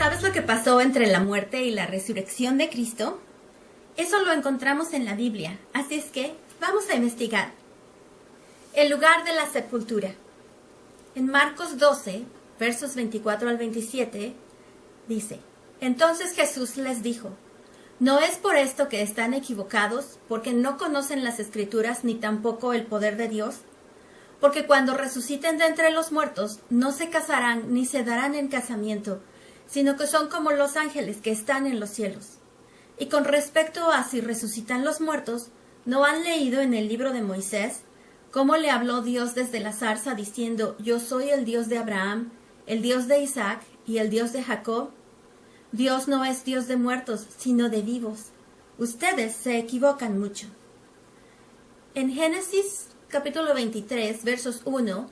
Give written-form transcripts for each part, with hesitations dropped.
¿Sabes lo que pasó entre la muerte y la resurrección de Cristo? Eso lo encontramos en la Biblia, así es que vamos a investigar. El lugar de la sepultura. En Marcos 12, versos 24 al 27, dice: Entonces Jesús les dijo: ¿No es por esto que están equivocados, porque no conocen las Escrituras ni tampoco el poder de Dios? Porque cuando resuciten de entre los muertos, no se casarán ni se darán en casamiento, sino que son como los ángeles que están en los cielos. Y con respecto a si resucitan los muertos, ¿no han leído en el libro de Moisés cómo le habló Dios desde la zarza diciendo: Yo soy el Dios de Abraham, el Dios de Isaac y el Dios de Jacob? Dios no es Dios de muertos, sino de vivos. Ustedes se equivocan mucho. En Génesis capítulo 23, versos 1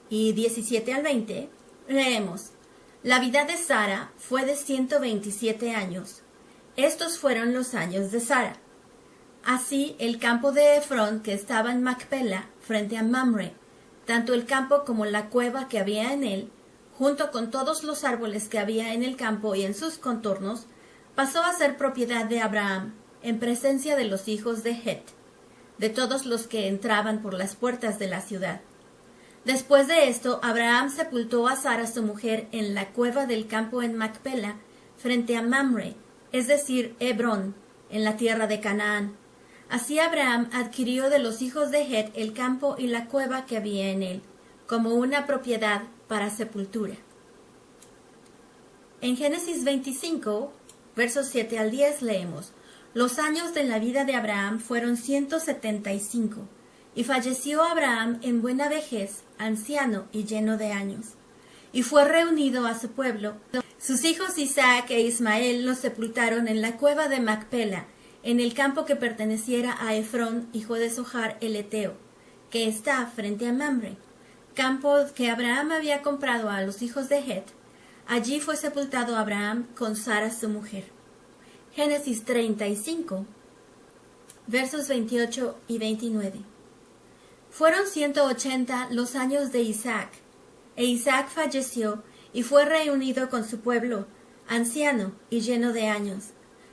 y 17 al 20, leemos: La vida de Sara fue de 127 años. Estos fueron los años de Sara. Así el campo de Efrón, que estaba en Macpela, frente a Mamre, tanto el campo como la cueva que había en él, junto con todos los árboles que había en el campo y en sus contornos, pasó a ser propiedad de Abraham, en presencia de los hijos de Het, de todos los que entraban por las puertas de la ciudad. Después de esto, Abraham sepultó a Sara su mujer en la cueva del campo en Macpela, frente a Mamre, es decir, Hebrón, en la tierra de Canaán. Así Abraham adquirió de los hijos de Het el campo y la cueva que había en él, como una propiedad para sepultura. En Génesis 25, versos 7 al 10 leemos: Los años de la vida de Abraham fueron 175, y falleció Abraham en buena vejez, anciano y lleno de años. Y fue reunido a su pueblo. Sus hijos Isaac e Ismael los sepultaron en la cueva de Macpela, en el campo que perteneciera a Efrón, hijo de Zohar el Eteo, que está frente a Mamre, campo que Abraham había comprado a los hijos de Het. Allí fue sepultado Abraham con Sara su mujer. Génesis 35, versos 28 y 29. Fueron 180 los años de Isaac, e Isaac falleció y fue reunido con su pueblo, anciano y lleno de años.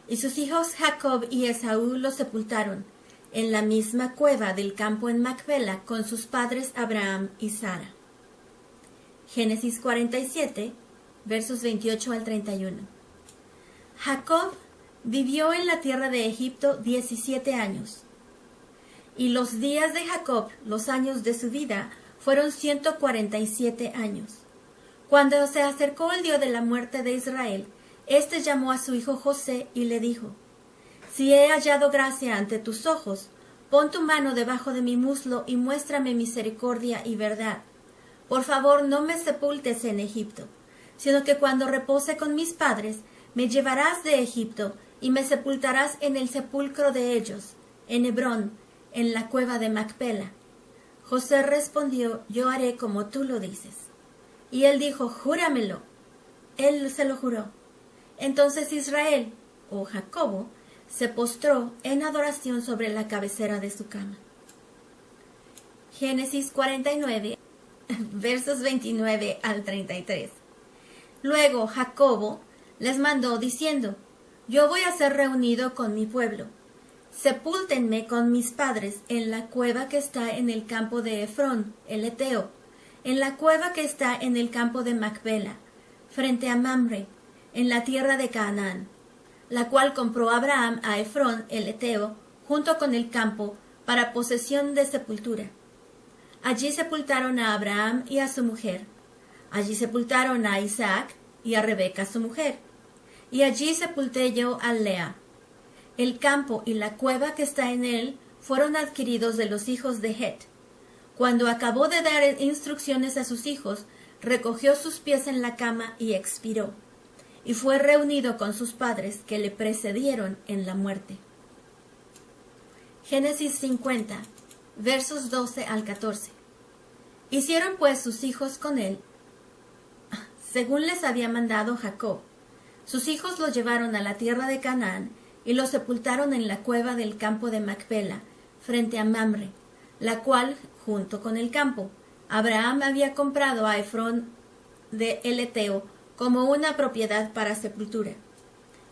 Y sus hijos Jacob y Esaú lo sepultaron en la misma cueva del campo en Macpela con sus padres Abraham y Sara. Génesis 47, versos 28 al 31. Jacob vivió en la tierra de Egipto 17 años. Y los días de Jacob, los años de su vida, fueron 147 años. Cuando se acercó el día de la muerte de Israel, éste llamó a su hijo José y le dijo: Si he hallado gracia ante tus ojos, pon tu mano debajo de mi muslo y muéstrame misericordia y verdad. Por favor, no me sepultes en Egipto, sino que cuando repose con mis padres, me llevarás de Egipto y me sepultarás en el sepulcro de ellos, en Hebrón, en la cueva de Macpela. José respondió: Yo haré como tú lo dices. Y él dijo: Júramelo. Él se lo juró. Entonces Israel, o Jacobo, se postró en adoración sobre la cabecera de su cama. Génesis 49, versos 29 al 33. Luego Jacobo les mandó diciendo: Yo voy a ser reunido con mi pueblo. Sepúltenme con mis padres en la cueva que está en el campo de Efrón, el Eteo, en la cueva que está en el campo de Macpela, frente a Mamre, en la tierra de Canaán, la cual compró Abraham a Efrón, el Eteo, junto con el campo, para posesión de sepultura. Allí sepultaron a Abraham y a su mujer. Allí sepultaron a Isaac y a Rebeca su mujer. Y allí sepulté yo a Lea. El campo y la cueva que está en él fueron adquiridos de los hijos de Het. Cuando acabó de dar instrucciones a sus hijos, recogió sus pies en la cama y expiró, y fue reunido con sus padres que le precedieron en la muerte. Génesis 50, versos 12 al 14. Hicieron pues sus hijos con él, según les había mandado Jacob. Sus hijos lo llevaron a la tierra de Canaán y lo sepultaron en la cueva del campo de Macpela, frente a Mamre, la cual, junto con el campo, Abraham había comprado a Efrón de el Eteo como una propiedad para sepultura.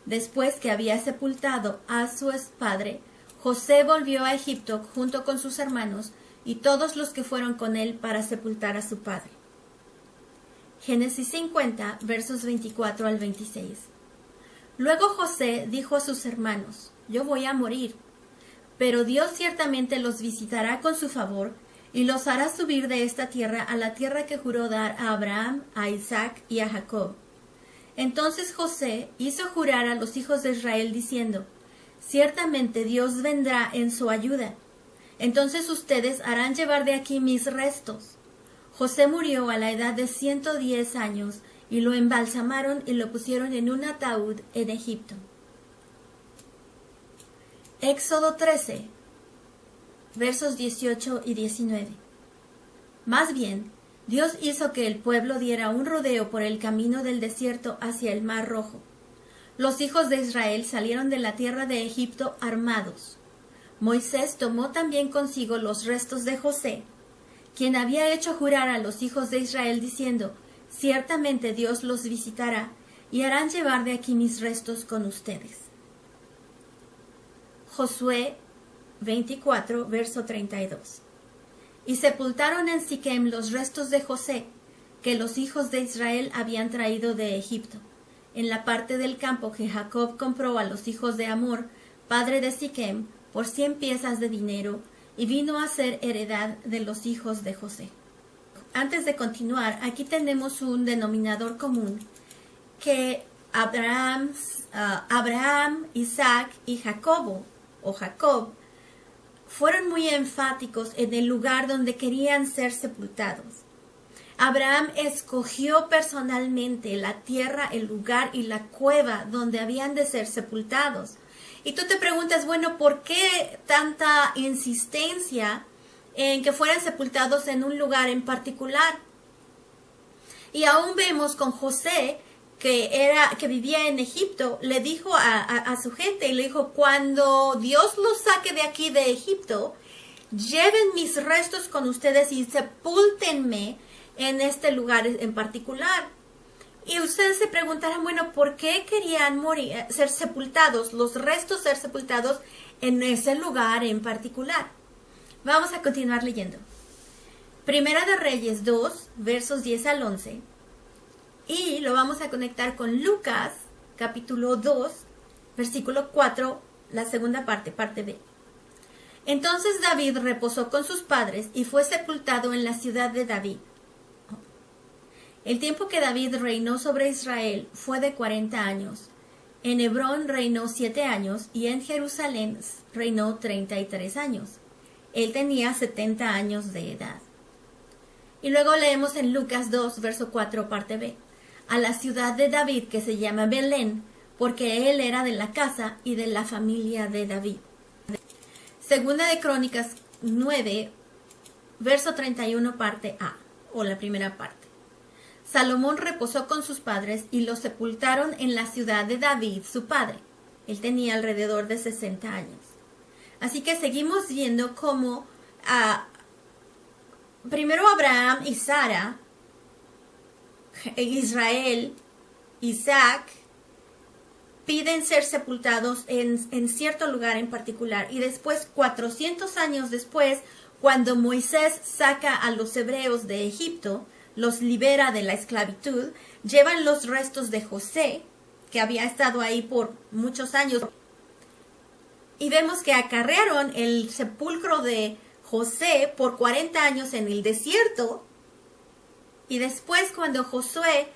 Después que había sepultado a su padre, José volvió a Egipto junto con sus hermanos y todos los que fueron con él para sepultar a su padre. Génesis 50, versos 24 al 26. Luego José dijo a sus hermanos: yo voy a morir, pero Dios ciertamente los visitará con su favor y los hará subir de esta tierra a la tierra que juró dar a Abraham, a Isaac y a Jacob. Entonces José hizo jurar a los hijos de Israel diciendo: ciertamente Dios vendrá en su ayuda. Entonces ustedes harán llevar de aquí mis restos. José murió a la edad de 110 años y lo embalsamaron y lo pusieron en un ataúd en Egipto. Éxodo 13, versos 18 y 19. Más bien, Dios hizo que el pueblo diera un rodeo por el camino del desierto hacia el Mar Rojo. Los hijos de Israel salieron de la tierra de Egipto armados. Moisés tomó también consigo los restos de José, quien había hecho jurar a los hijos de Israel diciendo: ciertamente Dios los visitará y harán llevar de aquí mis restos con ustedes. Josué 24, verso 32. Y sepultaron en Siquem los restos de José, que los hijos de Israel habían traído de Egipto, en la parte del campo que Jacob compró a los hijos de Hamor, padre de Siquem, por 100 piezas de dinero, y vino a ser heredad de los hijos de José. Antes de continuar, aquí tenemos un denominador común, que Abraham, Isaac y Jacob fueron muy enfáticos en el lugar donde querían ser sepultados. Abraham escogió personalmente la tierra, el lugar y la cueva donde habían de ser sepultados. Y tú te preguntas, bueno, ¿por qué tanta insistencia en que fueran sepultados en un lugar en particular? Y aún vemos con José, que vivía en Egipto, le dijo a su gente, y le dijo: cuando Dios los saque de aquí de Egipto, lleven mis restos con ustedes y sepúltenme en este lugar en particular. Y ustedes se preguntarán, bueno, ¿por qué querían morir, ser sepultados, los restos ser sepultados en ese lugar en particular? Vamos a continuar leyendo. Primera de Reyes 2, versos 10 al 11. Y lo vamos a conectar con Lucas, capítulo 2, versículo 4, la segunda parte, parte B. Entonces David reposó con sus padres y fue sepultado en la ciudad de David. El tiempo que David reinó sobre Israel fue de 40 años. En Hebrón reinó 7 años y en Jerusalén reinó 33 años. Él tenía 70 años de edad. Y luego leemos en Lucas 2, verso 4, parte B. A la ciudad de David, que se llama Belén, porque él era de la casa y de la familia de David. Segunda de Crónicas 9, verso 31, parte A, o la primera parte. Salomón reposó con sus padres y los sepultaron en la ciudad de David, su padre. Él tenía alrededor de 60 años. Así que seguimos viendo cómo primero Abraham y Sara, Israel, Isaac, piden ser sepultados en cierto lugar en particular. Y después, 400 años después, cuando Moisés saca a los hebreos de Egipto, los libera de la esclavitud, llevan los restos de José, que había estado ahí por muchos años, y vemos que acarrearon el sepulcro de José por 40 años en el desierto. Y después, cuando Josué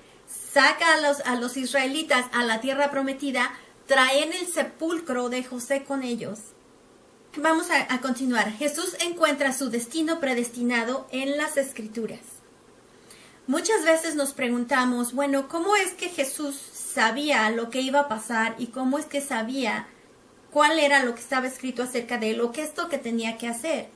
saca a los israelitas a la tierra prometida, traen el sepulcro de José con ellos. Vamos a continuar. Jesús encuentra su destino predestinado en las Escrituras. Muchas veces nos preguntamos, bueno, ¿cómo es que Jesús sabía lo que iba a pasar y cómo es que sabía cuál era lo que estaba escrito acerca de él o qué es lo que tenía que hacer?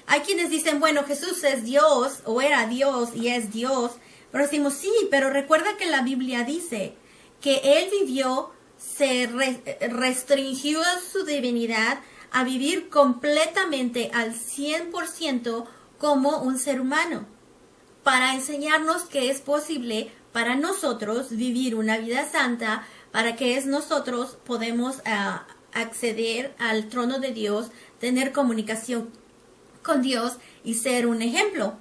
Hay quienes dicen, bueno, Jesús es Dios o era Dios y es Dios, pero decimos, sí, pero recuerda que la Biblia dice que él vivió, se restringió su divinidad a vivir completamente al 100% como un ser humano, para enseñarnos que es posible para nosotros vivir una vida santa, para que nosotros podemos acceder al trono de Dios, tener comunicación con Dios y ser un ejemplo.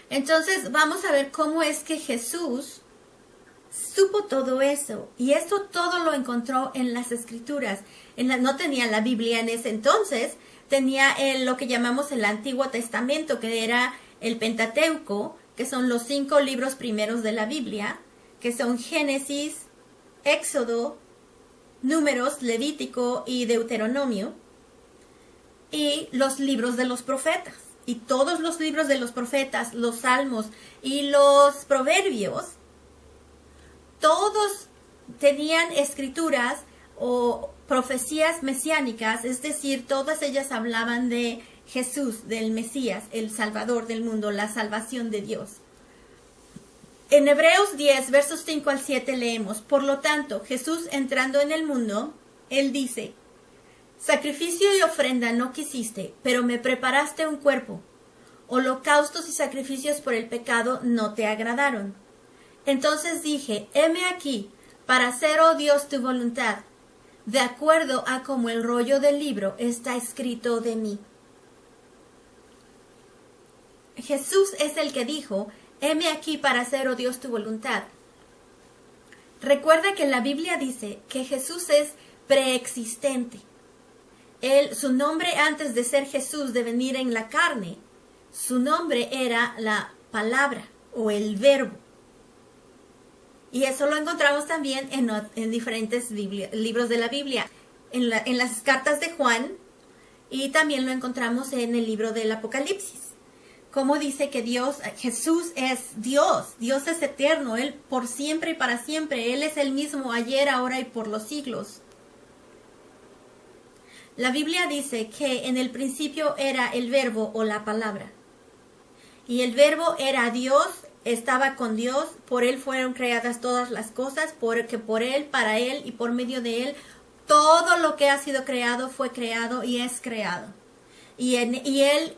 Entonces vamos a ver cómo es que Jesús supo todo eso, y esto todo lo encontró en las Escrituras. No tenía la Biblia en ese entonces, tenía lo que llamamos el Antiguo Testamento, que era el Pentateuco, que son los 5 libros primeros de la Biblia, que son Génesis, Éxodo, Números, Levítico y Deuteronomio, y los libros de los profetas. Y todos los libros de los profetas, los salmos y los proverbios, todos tenían escrituras o profecías mesiánicas, es decir, todas ellas hablaban de Jesús, del Mesías, el Salvador del mundo, la salvación de Dios. En Hebreos 10, versos 5 al 7 leemos: por lo tanto, Jesús entrando en el mundo, Él dice: sacrificio y ofrenda no quisiste, pero me preparaste un cuerpo. Holocaustos y sacrificios por el pecado no te agradaron. Entonces dije: heme aquí, para hacer, oh Dios, tu voluntad, de acuerdo a como el rollo del libro está escrito de mí. Jesús es el que dijo: heme aquí para hacer, oh Dios, tu voluntad. Recuerda que la Biblia dice que Jesús es preexistente. Su nombre antes de ser Jesús, de venir en la carne, su nombre era la palabra o el verbo. Y eso lo encontramos también en diferentes libros de la Biblia, en las cartas de Juan, y también lo encontramos en el libro del Apocalipsis. Como dice que Jesús es Dios es eterno, Él por siempre y para siempre, Él es el mismo ayer, ahora y por los siglos. La Biblia dice que en el principio era el verbo o la palabra. Y el verbo era Dios, estaba con Dios, por Él fueron creadas todas las cosas, porque por Él, para Él y por medio de Él, todo lo que ha sido creado fue creado y es creado. Y Él,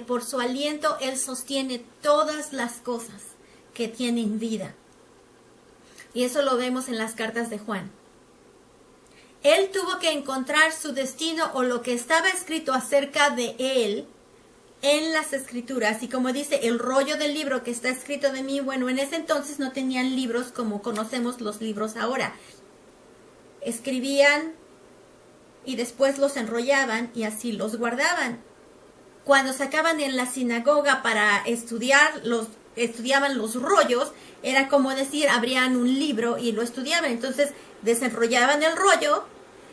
por su aliento, Él sostiene todas las cosas que tienen vida. Y eso lo vemos en las cartas de Juan. Él tuvo que encontrar su destino o lo que estaba escrito acerca de Él en las Escrituras. Y como dice, el rollo del libro que está escrito de mí, bueno, en ese entonces no tenían libros como conocemos los libros ahora. Escribían y después los enrollaban y así los guardaban. Cuando sacaban en la sinagoga para estudiar, estudiaban los rollos, era como decir, abrían un libro y lo estudiaban. Entonces desenrollaban el rollo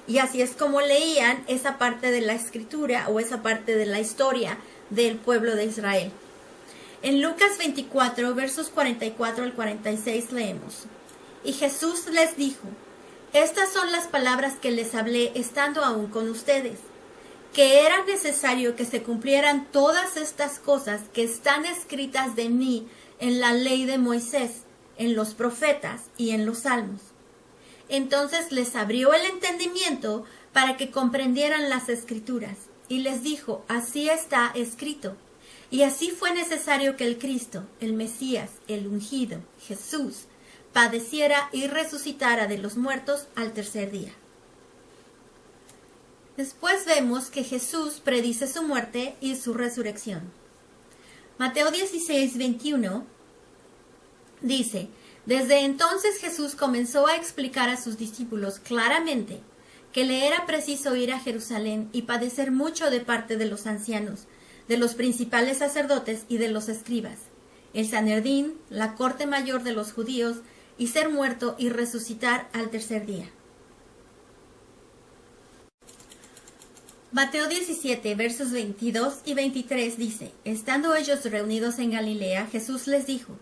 y así es como leían esa parte de la escritura o esa parte de la historia del pueblo de Israel. En Lucas 24, versos 44 al 46 leemos: y Jesús les dijo: estas son las palabras que les hablé estando aún con ustedes, que era necesario que se cumplieran todas estas cosas que están escritas de mí en la ley de Moisés, en los profetas y en los salmos. Entonces les abrió el entendimiento para que comprendieran las Escrituras, y les dijo: así está escrito. Y así fue necesario que el Cristo, el Mesías, el ungido, Jesús, padeciera y resucitara de los muertos al tercer día. Después vemos que Jesús predice su muerte y su resurrección. Mateo 16, 21 dice: desde entonces Jesús comenzó a explicar a sus discípulos claramente que le era preciso ir a Jerusalén y padecer mucho de parte de los ancianos, de los principales sacerdotes y de los escribas, el Sanedrín, la corte mayor de los judíos, y ser muerto y resucitar al tercer día. Mateo 17, versos 22 y 23 dice: estando ellos reunidos en Galilea, Jesús les dijo: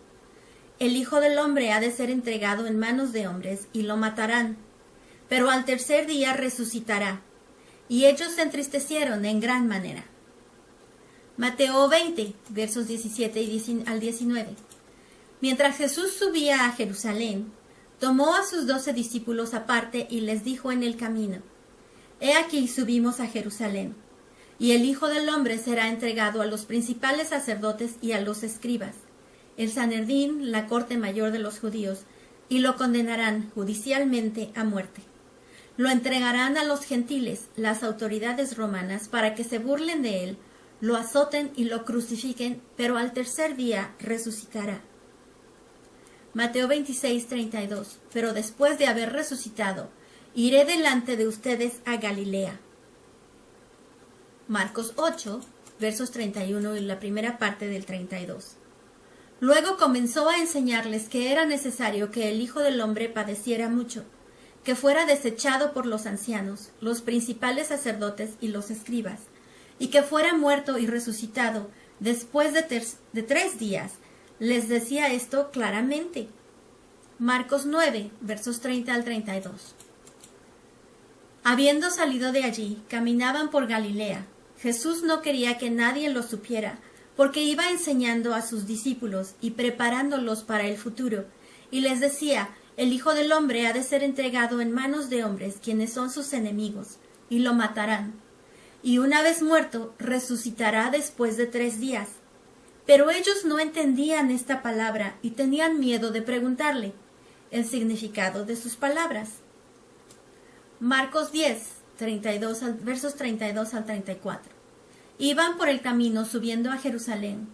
el Hijo del Hombre ha de ser entregado en manos de hombres y lo matarán, pero al tercer día resucitará. Y ellos se entristecieron en gran manera. Mateo 20, versos 17 al 19. Mientras Jesús subía a Jerusalén, tomó a sus 12 discípulos aparte y les dijo en el camino: he aquí subimos a Jerusalén, y el Hijo del Hombre será entregado a los principales sacerdotes y a los escribas, el Sanedrín, la corte mayor de los judíos, y lo condenarán judicialmente a muerte. Lo entregarán a los gentiles, las autoridades romanas, para que se burlen de él, lo azoten y lo crucifiquen, pero al tercer día resucitará. Mateo 26:32. Pero después de haber resucitado, iré delante de ustedes a Galilea. Marcos 8, versos 31 y la primera parte del 32. Luego comenzó a enseñarles que era necesario que el Hijo del Hombre padeciera mucho, que fuera desechado por los ancianos, los principales sacerdotes y los escribas, y que fuera muerto y resucitado después de 3 días. Les decía esto claramente. Marcos 9, versos 30 al 32. Habiendo salido de allí, caminaban por Galilea. Jesús no quería que nadie lo supiera, porque iba enseñando a sus discípulos y preparándolos para el futuro, y les decía: el Hijo del Hombre ha de ser entregado en manos de hombres, quienes son sus enemigos, y lo matarán. Y una vez muerto, resucitará después de 3 días. Pero ellos no entendían esta palabra y tenían miedo de preguntarle el significado de sus palabras. Marcos 10, versos 32 al 34. Iban por el camino subiendo a Jerusalén,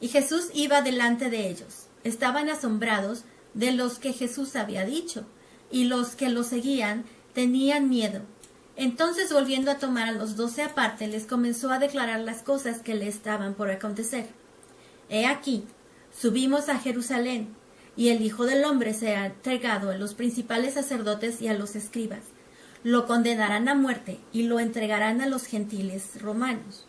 y Jesús iba delante de ellos. Estaban asombrados de los que Jesús había dicho, y los que lo seguían tenían miedo. Entonces, volviendo a tomar a los 12 aparte, les comenzó a declarar las cosas que le estaban por acontecer. He aquí, subimos a Jerusalén, y el Hijo del Hombre será entregado a los principales sacerdotes y a los escribas. Lo condenarán a muerte y lo entregarán a los gentiles romanos.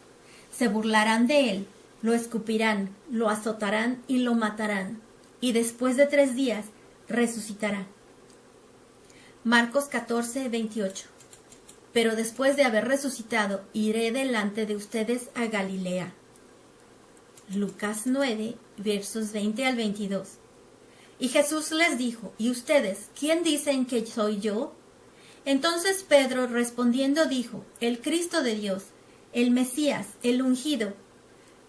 Se burlarán de él, lo escupirán, lo azotarán y lo matarán, y después de 3 días resucitará. Marcos 14, 28. Pero después de haber resucitado, iré delante de ustedes a Galilea. Lucas 9, versos 20 al 22. Y Jesús les dijo: ¿Y ustedes, quién dicen que soy yo? Entonces Pedro respondiendo dijo: el Cristo de Dios, el Mesías, el ungido.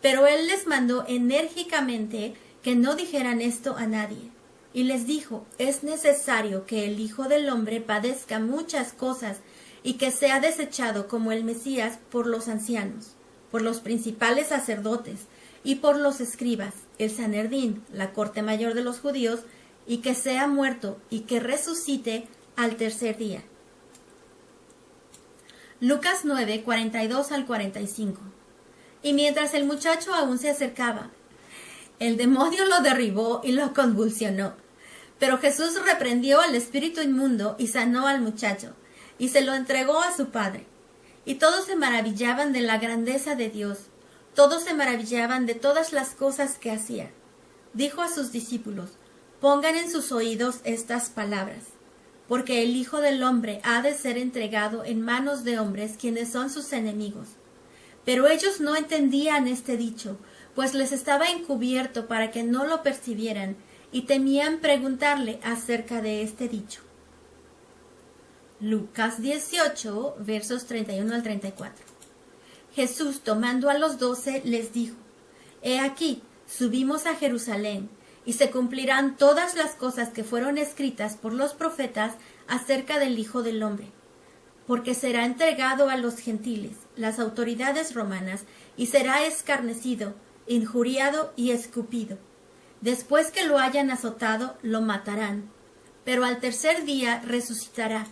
Pero él les mandó enérgicamente que no dijeran esto a nadie. Y les dijo: es necesario que el Hijo del Hombre padezca muchas cosas y que sea desechado como el Mesías por los ancianos, por los principales sacerdotes y por los escribas, el Sanedrín, la corte mayor de los judíos, y que sea muerto y que resucite al tercer día. Lucas 9, 42 al 45. Y mientras el muchacho aún se acercaba, el demonio lo derribó y lo convulsionó. Pero Jesús reprendió al espíritu inmundo y sanó al muchacho, y se lo entregó a su padre. Y todos se maravillaban de la grandeza de Dios. Todos se maravillaban de todas las cosas que hacía. Dijo a sus discípulos: pongan en sus oídos estas palabras, porque el Hijo del Hombre ha de ser entregado en manos de hombres, quienes son sus enemigos. Pero ellos no entendían este dicho, pues les estaba encubierto para que no lo percibieran, y temían preguntarle acerca de este dicho. Lucas 18, versos 31 al 34. Jesús, tomando a los 12, les dijo: He aquí, subimos a Jerusalén, y se cumplirán todas las cosas que fueron escritas por los profetas acerca del Hijo del Hombre. Porque será entregado a los gentiles, las autoridades romanas, y será escarnecido, injuriado y escupido. Después que lo hayan azotado, lo matarán, pero al tercer día resucitará.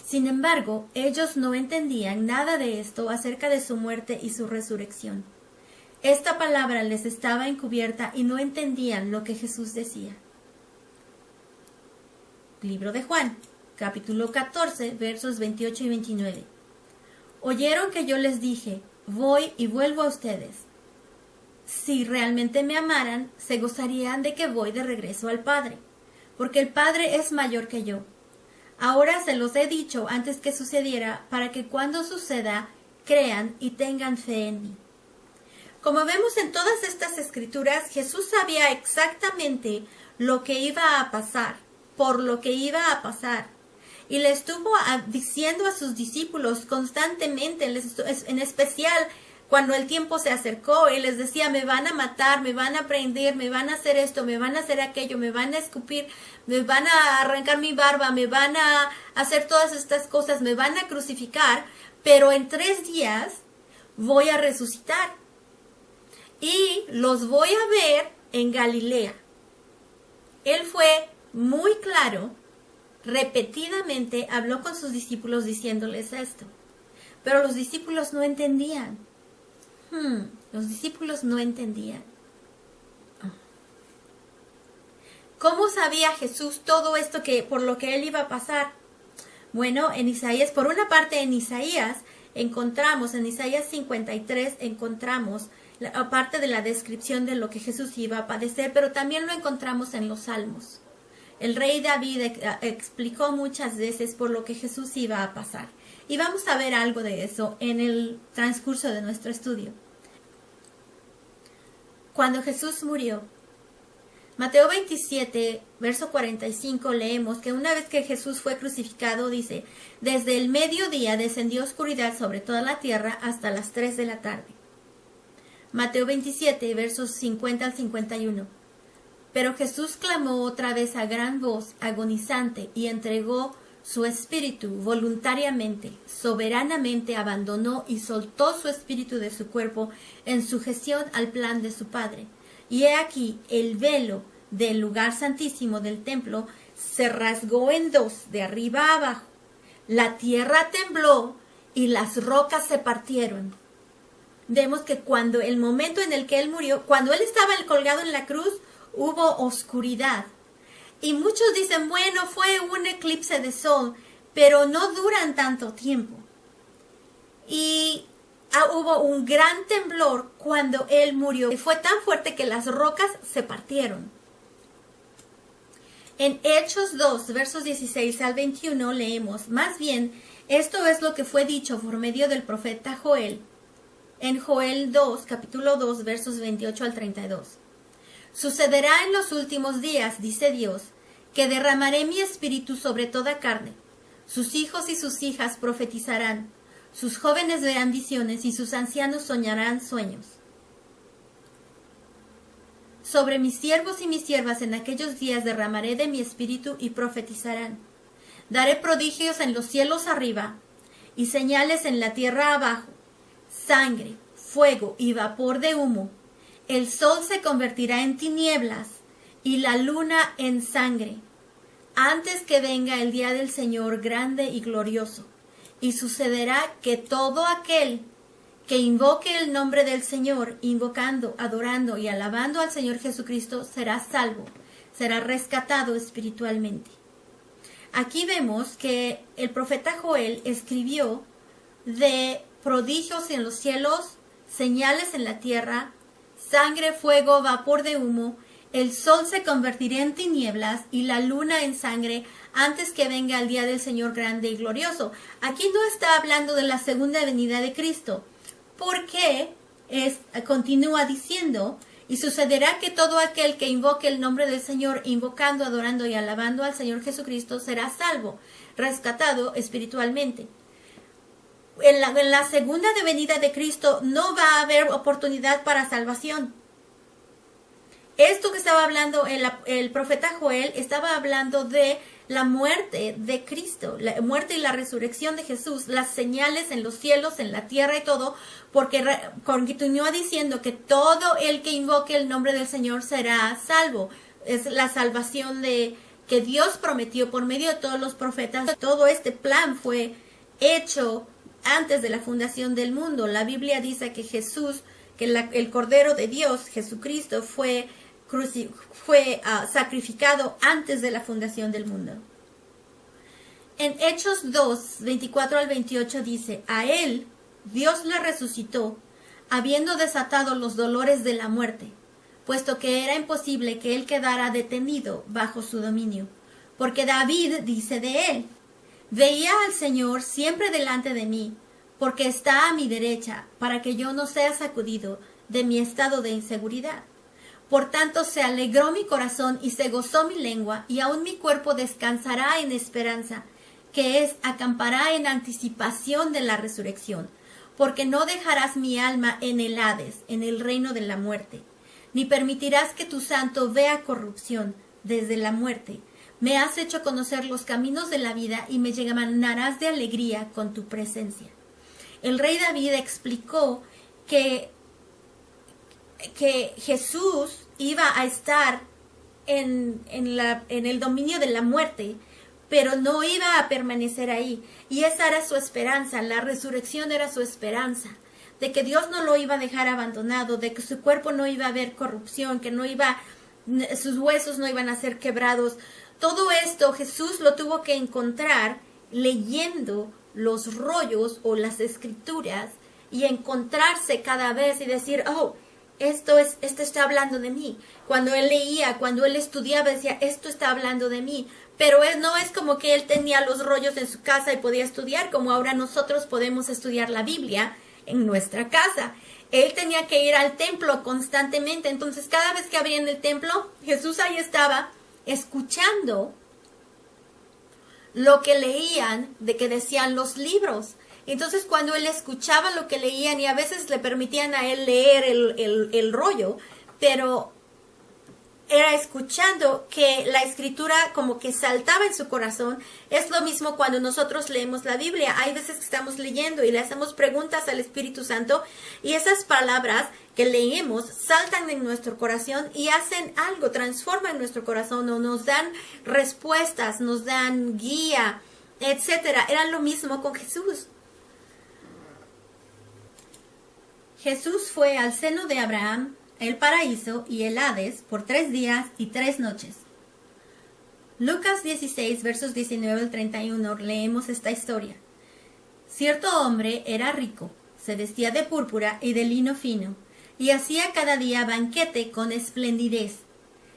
Sin embargo, ellos no entendían nada de esto acerca de su muerte y su resurrección. Esta palabra les estaba encubierta y no entendían lo que Jesús decía. Libro de Juan, capítulo 14, versos 28 y 29. Oyeron que yo les dije: voy y vuelvo a ustedes. Si realmente me amaran, se gozarían de que voy de regreso al Padre, porque el Padre es mayor que yo. Ahora se los he dicho antes que sucediera, para que cuando suceda, crean y tengan fe en mí. Como vemos en todas estas escrituras, Jesús sabía exactamente lo que iba a pasar, por lo que iba a pasar. Y le estuvo diciendo a sus discípulos constantemente, en especial cuando el tiempo se acercó y les decía, me van a matar, me van a prender, me van a hacer esto, me van a hacer aquello, me van a escupir, me van a arrancar mi barba, me van a hacer todas estas cosas, me van a crucificar, pero en 3 días voy a resucitar y los voy a ver en Galilea. Él fue muy claro, repetidamente habló con sus discípulos diciéndoles esto, pero los discípulos no entendían. Los discípulos no entendían. ¿Cómo sabía Jesús todo esto por lo que él iba a pasar? Bueno, en Isaías, por una parte en Isaías 53, encontramos aparte de la descripción de lo que Jesús iba a padecer, pero también lo encontramos en los Salmos. El rey David explicó muchas veces por lo que Jesús iba a pasar. Y vamos a ver algo de eso en el transcurso de nuestro estudio. Cuando Jesús murió, Mateo 27, verso 45, leemos que una vez que Jesús fue crucificado, dice, desde el mediodía descendió oscuridad sobre toda la tierra hasta las 3 de la tarde. Mateo 27, versos 50 al 51. Pero Jesús clamó otra vez a gran voz, agonizante, y entregó su espíritu voluntariamente, soberanamente abandonó y soltó su espíritu de su cuerpo en sujeción al plan de su Padre. Y he aquí, el velo del lugar santísimo del templo se rasgó en 2, de arriba a abajo. La tierra tembló y las rocas se partieron. Vemos que cuando el momento en el que él murió, cuando él estaba colgado en la cruz, hubo oscuridad. Y muchos dicen, bueno, fue un eclipse de sol, pero no duran tanto tiempo. Y hubo un gran temblor cuando él murió. Y fue tan fuerte que las rocas se partieron. En Hechos 2, versos 16 al 21, leemos, más bien, esto es lo que fue dicho por medio del profeta Joel. En Joel 2, capítulo 2, versos 28 al 32. Sucederá en los últimos días, dice Dios, que derramaré mi espíritu sobre toda carne. Sus hijos y sus hijas profetizarán, sus jóvenes verán visiones y sus ancianos soñarán sueños. Sobre mis siervos y mis siervas en aquellos días derramaré de mi espíritu y profetizarán. Daré prodigios en los cielos arriba y señales en la tierra abajo, sangre, fuego y vapor de humo. El sol se convertirá en tinieblas y la luna en sangre, antes que venga el día del Señor grande y glorioso. Y sucederá que todo aquel que invoque el nombre del Señor, invocando, adorando y alabando al Señor Jesucristo, será salvo, será rescatado espiritualmente. Aquí vemos que el profeta Joel escribió de prodigios en los cielos, señales en la tierra, sangre, fuego, vapor de humo, el sol se convertirá en tinieblas y la luna en sangre antes que venga el día del Señor grande y glorioso. Aquí no está hablando de la segunda venida de Cristo, porque continúa diciendo, y sucederá que todo aquel que invoque el nombre del Señor, invocando, adorando y alabando al Señor Jesucristo, será salvo, rescatado espiritualmente. En la segunda venida de Cristo no va a haber oportunidad para salvación. Esto que estaba hablando el profeta Joel, estaba hablando de la muerte de Cristo, la muerte y la resurrección de Jesús, las señales en los cielos, en la tierra y todo, porque continúa diciendo que todo el que invoque el nombre del Señor será salvo. Es la salvación que Dios prometió por medio de todos los profetas. Todo este plan fue hecho antes de la fundación del mundo. La Biblia dice que Jesús, que el Cordero de Dios, Jesucristo, fue sacrificado antes de la fundación del mundo. En Hechos 2, 24 al 28 dice, a él Dios le resucitó, habiendo desatado los dolores de la muerte, puesto que era imposible que él quedara detenido bajo su dominio. Porque David dice de él, veía al Señor siempre delante de mí, porque está a mi derecha, para que yo no sea sacudido de mi estado de inseguridad. Por tanto se alegró mi corazón y se gozó mi lengua, y aun mi cuerpo descansará en esperanza, que es, acampará en anticipación de la resurrección. porque no dejarás mi alma en el Hades, en el reino de la muerte, ni permitirás que tu santo vea corrupción desde la muerte. Me has hecho conocer los caminos de la vida y me llenarás de alegría con tu presencia. El rey David explicó que Jesús iba a estar en el dominio de la muerte, pero no iba a permanecer ahí. Y esa era su esperanza, la resurrección era su esperanza, de que Dios no lo iba a dejar abandonado, de que su cuerpo no iba a haber corrupción, que sus huesos no iban a ser quebrados. Todo esto Jesús lo tuvo que encontrar leyendo los rollos o las escrituras y encontrarse cada vez y decir, oh, esto está hablando de mí. Cuando él leía, cuando él estudiaba, decía, esto está hablando de mí. Pero no es como que él tenía los rollos en su casa y podía estudiar, como ahora nosotros podemos estudiar la Biblia en nuestra casa. Él tenía que ir al templo constantemente. Entonces, cada vez que abrían el templo, Jesús ahí estaba escuchando lo que leían, de que decían los libros. Entonces, cuando él escuchaba lo que leían, y a veces le permitían a él leer el rollo, pero era escuchando que la escritura como que saltaba en su corazón. Es lo mismo cuando nosotros leemos la Biblia. Hay veces que estamos leyendo y le hacemos preguntas al Espíritu Santo, y esas palabras que leemos saltan en nuestro corazón y hacen algo, transforman nuestro corazón, o nos dan respuestas, nos dan guía, etcétera. Era lo mismo con Jesús. Jesús fue al seno de Abraham, el paraíso y el Hades por 3 días y 3 noches. Lucas 16, versos 19 al 31, leemos esta historia. Cierto hombre era rico, se vestía de púrpura y de lino fino, y hacía cada día banquete con esplendidez.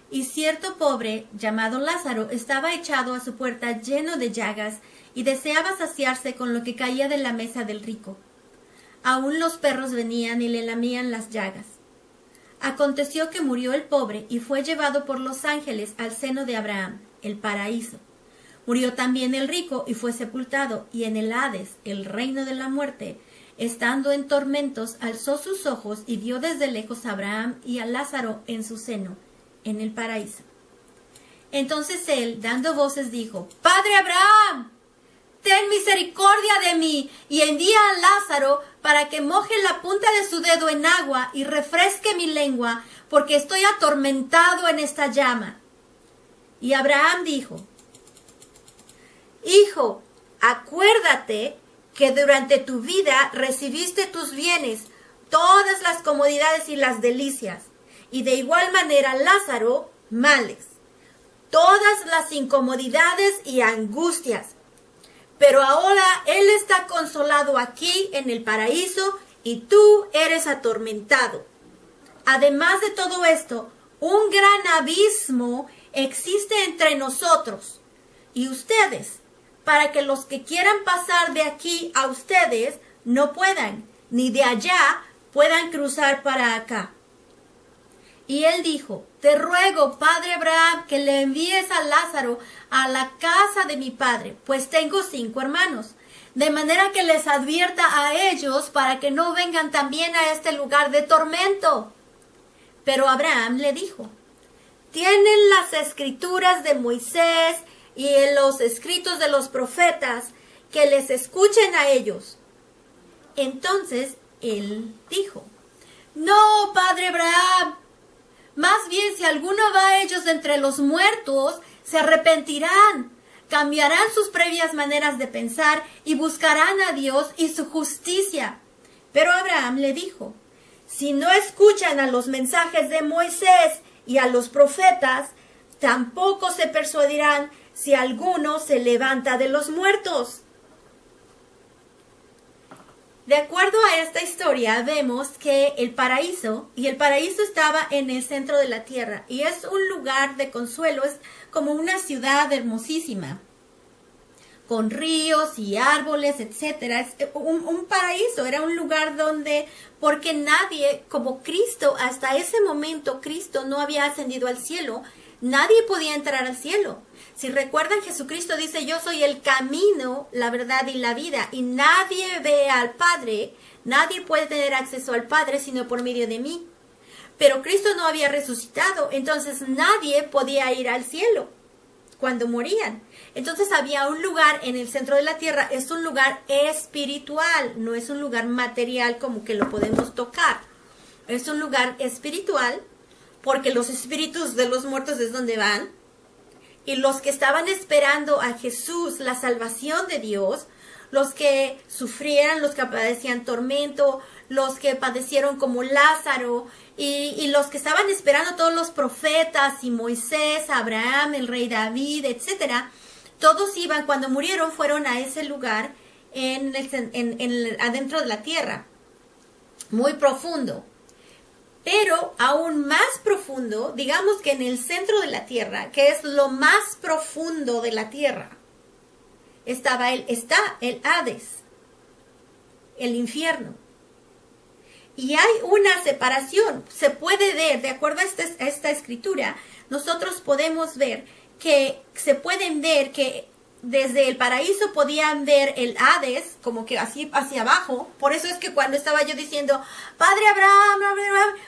Y cierto pobre, llamado Lázaro, estaba echado a su puerta lleno de llagas, y deseaba saciarse con lo que caía de la mesa del rico. Aún los perros venían y le lamían las llagas. Aconteció que murió el pobre y fue llevado por los ángeles al seno de Abraham, el paraíso. Murió también el rico y fue sepultado, y en el Hades, el reino de la muerte, estando en tormentos, alzó sus ojos y vio desde lejos a Abraham y a Lázaro en su seno, en el paraíso. Entonces él, dando voces, dijo, Padre Abraham, ten misericordia de mí y envía a Lázaro para que moje la punta de su dedo en agua y refresque mi lengua, porque estoy atormentado en esta llama. Y Abraham dijo, Hijo, acuérdate que durante tu vida recibiste tus bienes, todas las comodidades y las delicias, y de igual manera Lázaro, males, todas las incomodidades y angustias. Pero ahora él está consolado aquí en el paraíso y tú eres atormentado. Además de todo esto, un gran abismo existe entre nosotros y ustedes, para que los que quieran pasar de aquí a ustedes no puedan, ni de allá puedan cruzar para acá. Y él dijo, te ruego, padre Abraham, que le envíes a Lázaro a la casa de mi padre, pues tengo 5 hermanos, de manera que les advierta a ellos para que no vengan también a este lugar de tormento. Pero Abraham le dijo, tienen las escrituras de Moisés y en los escritos de los profetas, que les escuchen a ellos. Entonces él dijo, no, padre Abraham, más bien si alguno va a ellos entre los muertos, se arrepentirán, cambiarán sus previas maneras de pensar y buscarán a Dios y su justicia. Pero Abraham le dijo, si no escuchan a los mensajes de Moisés y a los profetas, tampoco se persuadirán si alguno se levanta de los muertos. De acuerdo a esta historia, vemos que el paraíso estaba en el centro de la tierra, y es un lugar de consuelo, es como una ciudad hermosísima, con ríos y árboles, etcétera. Es un paraíso, era un lugar donde, porque nadie, como Cristo, hasta ese momento Cristo no había ascendido al cielo, nadie podía entrar al cielo. Si recuerdan, Jesucristo dice, yo soy el camino, la verdad y la vida, y nadie ve al Padre nadie puede tener acceso al Padre sino por medio de mí. Pero Cristo no había resucitado, entonces nadie podía ir al cielo cuando morían. Entonces había un lugar en el centro de la tierra, es un lugar espiritual, no es un lugar material como que lo podemos tocar. Es un lugar espiritual porque los espíritus de los muertos es donde van. Y los que estaban esperando a Jesús, la salvación de Dios, los que sufrieran, los que padecían tormento, los que padecieron como Lázaro, y los que estaban esperando todos los profetas, y Moisés, Abraham, el rey David, etcétera, todos iban, cuando murieron, fueron a ese lugar adentro de la tierra, muy profundo. Pero aún más profundo, digamos que en el centro de la tierra, que es lo más profundo de la tierra, está el Hades, el infierno. Y hay una separación, se puede ver, de acuerdo a esta escritura, nosotros podemos ver que se pueden ver que desde el paraíso podían ver el Hades, como que así hacia abajo. Por eso es que cuando estaba yo diciendo, Padre Abraham,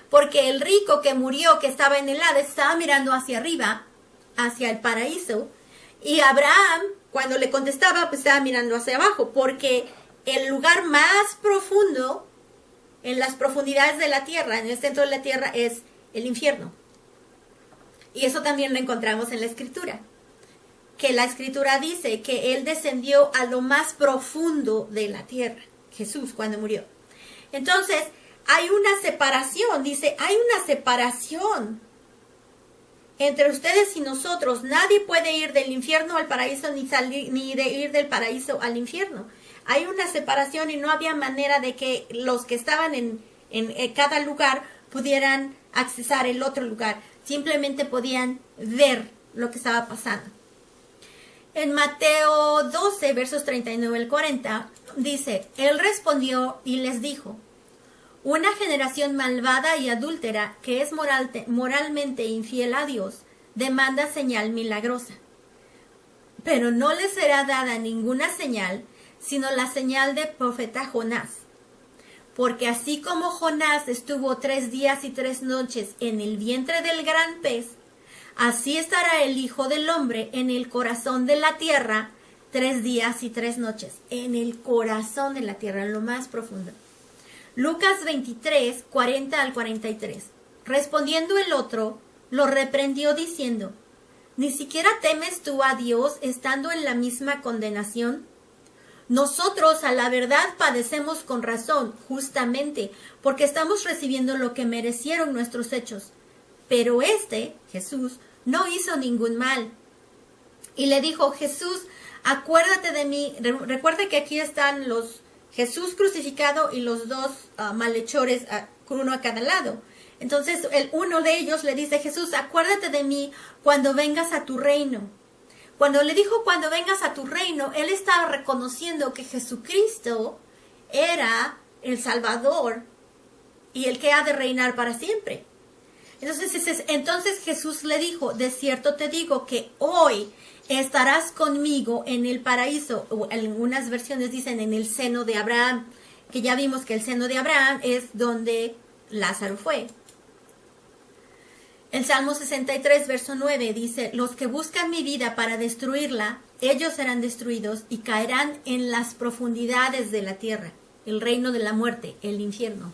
porque el rico que murió, que estaba en el Hades, estaba mirando hacia arriba, hacia el paraíso, y Abraham, cuando le contestaba, pues estaba mirando hacia abajo, porque el lugar más profundo, en las profundidades de la tierra, en el centro de la tierra, es el infierno. Y eso también lo encontramos en la escritura, que la escritura dice que él descendió a lo más profundo de la tierra, Jesús, cuando murió. Entonces, hay una separación, dice, hay una separación entre ustedes y nosotros. Nadie puede ir del infierno al paraíso, ni de ir del paraíso al infierno. Hay una separación y no había manera de que los que estaban en cada lugar pudieran accesar el otro lugar. Simplemente podían ver lo que estaba pasando. En Mateo 12, versos 39 al 40, dice, él respondió y les dijo, una generación malvada y adúltera que es moralmente infiel a Dios, demanda señal milagrosa. Pero no les será dada ninguna señal, sino la señal del profeta Jonás. Porque así como Jonás estuvo 3 días y 3 noches en el vientre del gran pez, así estará el Hijo del Hombre en el corazón de la tierra 3 días y 3 noches. En el corazón de la tierra, en lo más profundo. Lucas 23, 40 al 43. Respondiendo el otro, lo reprendió diciendo, ¿ni siquiera temes tú a Dios estando en la misma condenación? Nosotros a la verdad padecemos con razón, justamente, porque estamos recibiendo lo que merecieron nuestros hechos. Pero Jesús, no hizo ningún mal. Y le dijo, Jesús, acuérdate de mí. Recuerde que aquí están Jesús crucificado y los dos malhechores, uno a cada lado. Entonces, uno de ellos le dice, Jesús, acuérdate de mí cuando vengas a tu reino. Cuando le dijo, cuando vengas a tu reino, él estaba reconociendo que Jesucristo era el Salvador y el que ha de reinar para siempre. Entonces Jesús le dijo, de cierto te digo que hoy estarás conmigo en el paraíso. O en algunas versiones dicen en el seno de Abraham, que ya vimos que el seno de Abraham es donde Lázaro fue. El Salmo 63, verso 9 dice, los que buscan mi vida para destruirla, ellos serán destruidos y caerán en las profundidades de la tierra, el reino de la muerte, el infierno.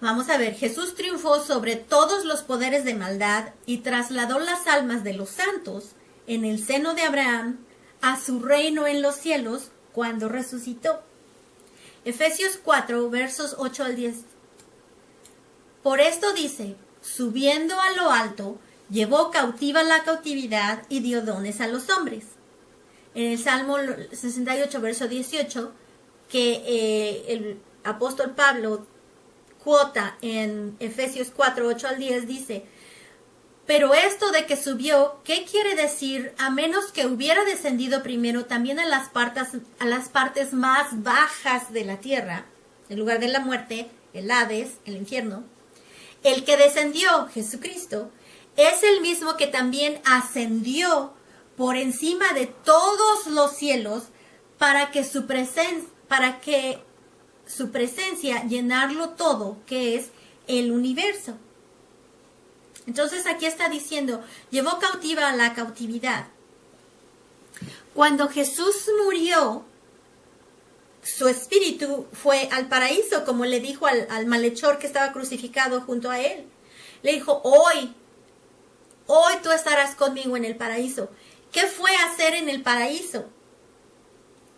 Vamos a ver, Jesús triunfó sobre todos los poderes de maldad y trasladó las almas de los santos en el seno de Abraham a su reino en los cielos cuando resucitó. Efesios 4, versos 8 al 10. Por esto dice, subiendo a lo alto, llevó cautiva la cautividad y dio dones a los hombres. En el Salmo 68, verso 18, que el apóstol Pablo cuota en Efesios 4, 8 al 10, dice, pero esto de que subió, ¿qué quiere decir? A menos que hubiera descendido primero también a las partes más bajas de la tierra, el lugar de la muerte, el Hades, el infierno. El que descendió, Jesucristo, es el mismo que también ascendió por encima de todos los cielos para que su presencia llenarlo todo, que es el universo. Entonces aquí está diciendo, llevó cautiva a la cautividad. Cuando Jesús murió, su espíritu fue al paraíso, como le dijo al malhechor que estaba crucificado junto a él. Le dijo, hoy tú estarás conmigo en el paraíso. ¿Qué fue a hacer en el paraíso?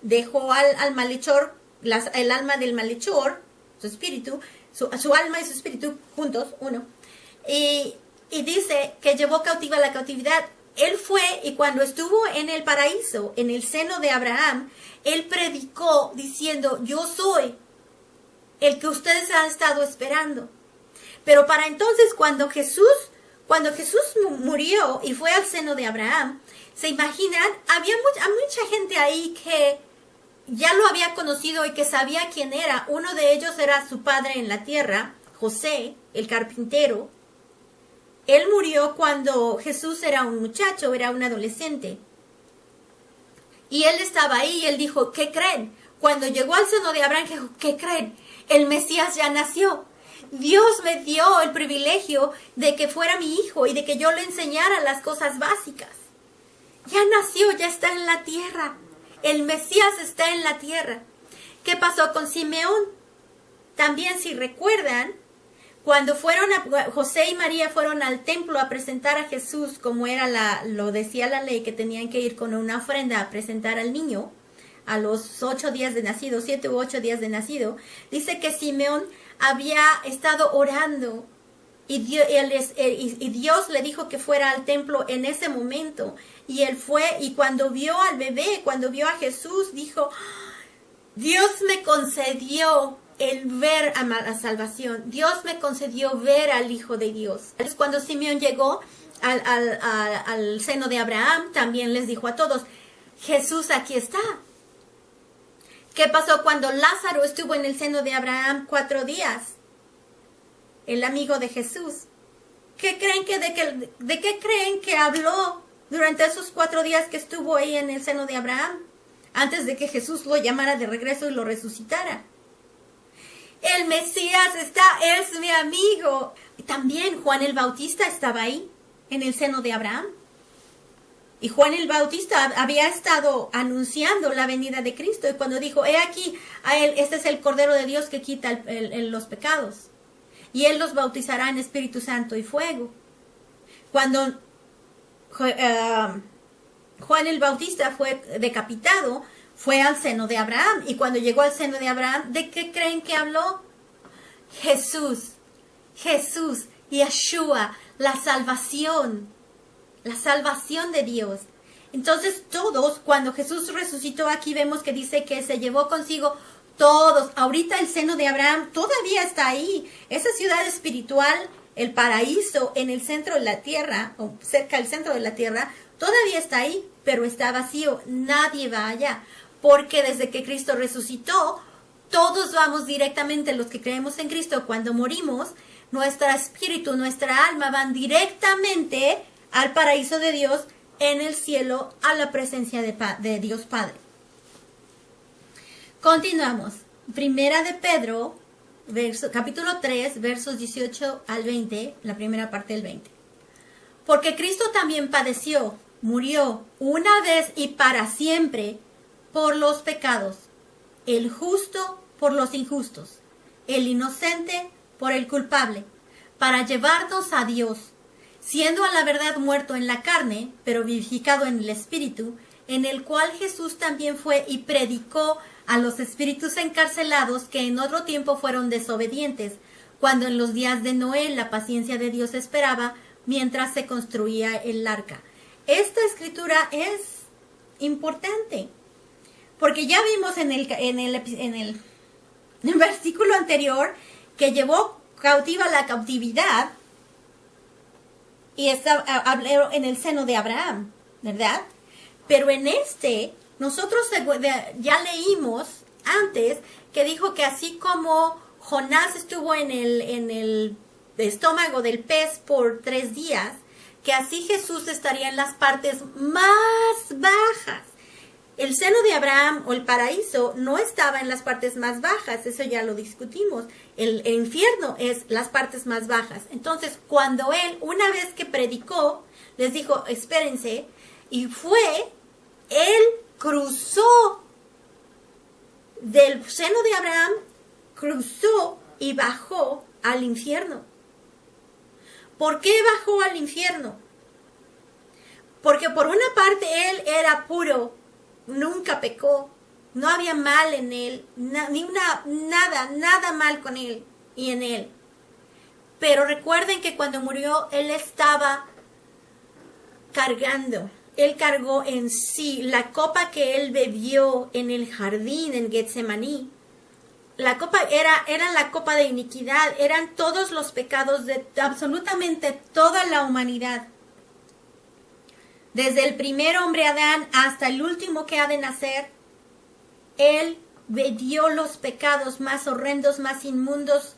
Dejó al malhechor, el alma del malhechor, su espíritu, su alma y su espíritu juntos, uno. Y dice que llevó cautiva la cautividad. Él fue, y cuando estuvo en el paraíso, en el seno de Abraham, él predicó diciendo, yo soy el que ustedes han estado esperando. Pero para entonces, cuando Jesús murió y fue al seno de Abraham, se imaginan, había mucha gente ahí que ya lo había conocido y que sabía quién era. Uno de ellos era su padre en la tierra, José, el carpintero. Él murió cuando Jesús era un muchacho, era un adolescente. Y él estaba ahí y él dijo, ¿qué creen? Cuando llegó al seno de Abraham, dijo, ¿qué creen? El Mesías ya nació. Dios me dio el privilegio de que fuera mi hijo y de que yo le enseñara las cosas básicas. Ya nació, ya está en la tierra. El Mesías está en la tierra. ¿Qué pasó con Simeón? También, si recuerdan, cuando José y María fueron al templo a presentar a Jesús, como lo decía la ley, que tenían que ir con una ofrenda a presentar al niño, a los 8 días de nacido, 7 u 8 días de nacido, dice que Simeón había estado orando y Dios le dijo que fuera al templo en ese momento. Y él fue, y cuando vio al bebé, cuando vio a Jesús, dijo, Dios me concedió el ver a la salvación. Dios me concedió ver al Hijo de Dios. Cuando Simeón llegó al seno de Abraham, también les dijo a todos, Jesús aquí está. ¿Qué pasó cuando Lázaro estuvo en el seno de Abraham 4 días? El amigo de Jesús. ¿De qué creen que habló durante esos 4 días que estuvo ahí en el seno de Abraham? Antes de que Jesús lo llamara de regreso y lo resucitara. El Mesías es mi amigo. Y también Juan el Bautista estaba ahí, en el seno de Abraham. Y Juan el Bautista había estado anunciando la venida de Cristo. Y cuando dijo, he aquí, este es el Cordero de Dios que quita los pecados. Y Él los bautizará en Espíritu Santo y fuego. Cuando Juan el Bautista fue decapitado, fue al seno de Abraham. Y cuando llegó al seno de Abraham, ¿de qué creen que habló? Jesús, Yeshua, la salvación de Dios. Entonces todos, cuando Jesús resucitó, aquí vemos que dice que se llevó consigo todos. Ahorita el seno de Abraham todavía está ahí. Esa ciudad espiritual, el paraíso en el centro de la tierra, o cerca del centro de la tierra, todavía está ahí, pero está vacío. Nadie va allá. Porque desde que Cristo resucitó, todos vamos directamente, los que creemos en Cristo, cuando morimos, nuestro espíritu, nuestra alma van directamente al paraíso de Dios en el cielo, a la presencia de Dios Padre. Continuamos. Primera de Pedro, capítulo 3, versos 18 al 20, la primera parte del 20. Porque Cristo también padeció, murió una vez y para siempre por los pecados, el justo por los injustos, el inocente por el culpable, para llevarnos a Dios, siendo a la verdad muerto en la carne, pero vivificado en el Espíritu, en el cual Jesús también fue y predicó a los espíritus encarcelados que en otro tiempo fueron desobedientes, cuando en los días de Noé la paciencia de Dios esperaba mientras se construía el arca. Esta escritura es importante, porque ya vimos en el versículo anterior que llevó cautiva la cautividad y habló en el seno de Abraham, ¿verdad? Pero en nosotros ya leímos antes que dijo que así como Jonás estuvo en el estómago del pez por 3 días, que así Jesús estaría en las partes más bajas. el seno de Abraham o el paraíso no estaba en las partes más bajas, eso ya lo discutimos. El infierno es las partes más bajas. Entonces, cuando él, una vez que predicó, les dijo, espérense, y él cruzó del seno de Abraham, cruzó y bajó al infierno. ¿Por qué bajó al infierno? Porque por una parte él era puro, nunca pecó, no había mal en él, nada mal con él y en él. Pero recuerden que cuando murió él estaba cargando, él cargó en sí la copa que él bebió en el jardín en Getsemaní. La copa era la copa de iniquidad, eran todos los pecados de absolutamente toda la humanidad. Desde el primer hombre Adán hasta el último que ha de nacer, él bebió los pecados más horrendos, más inmundos,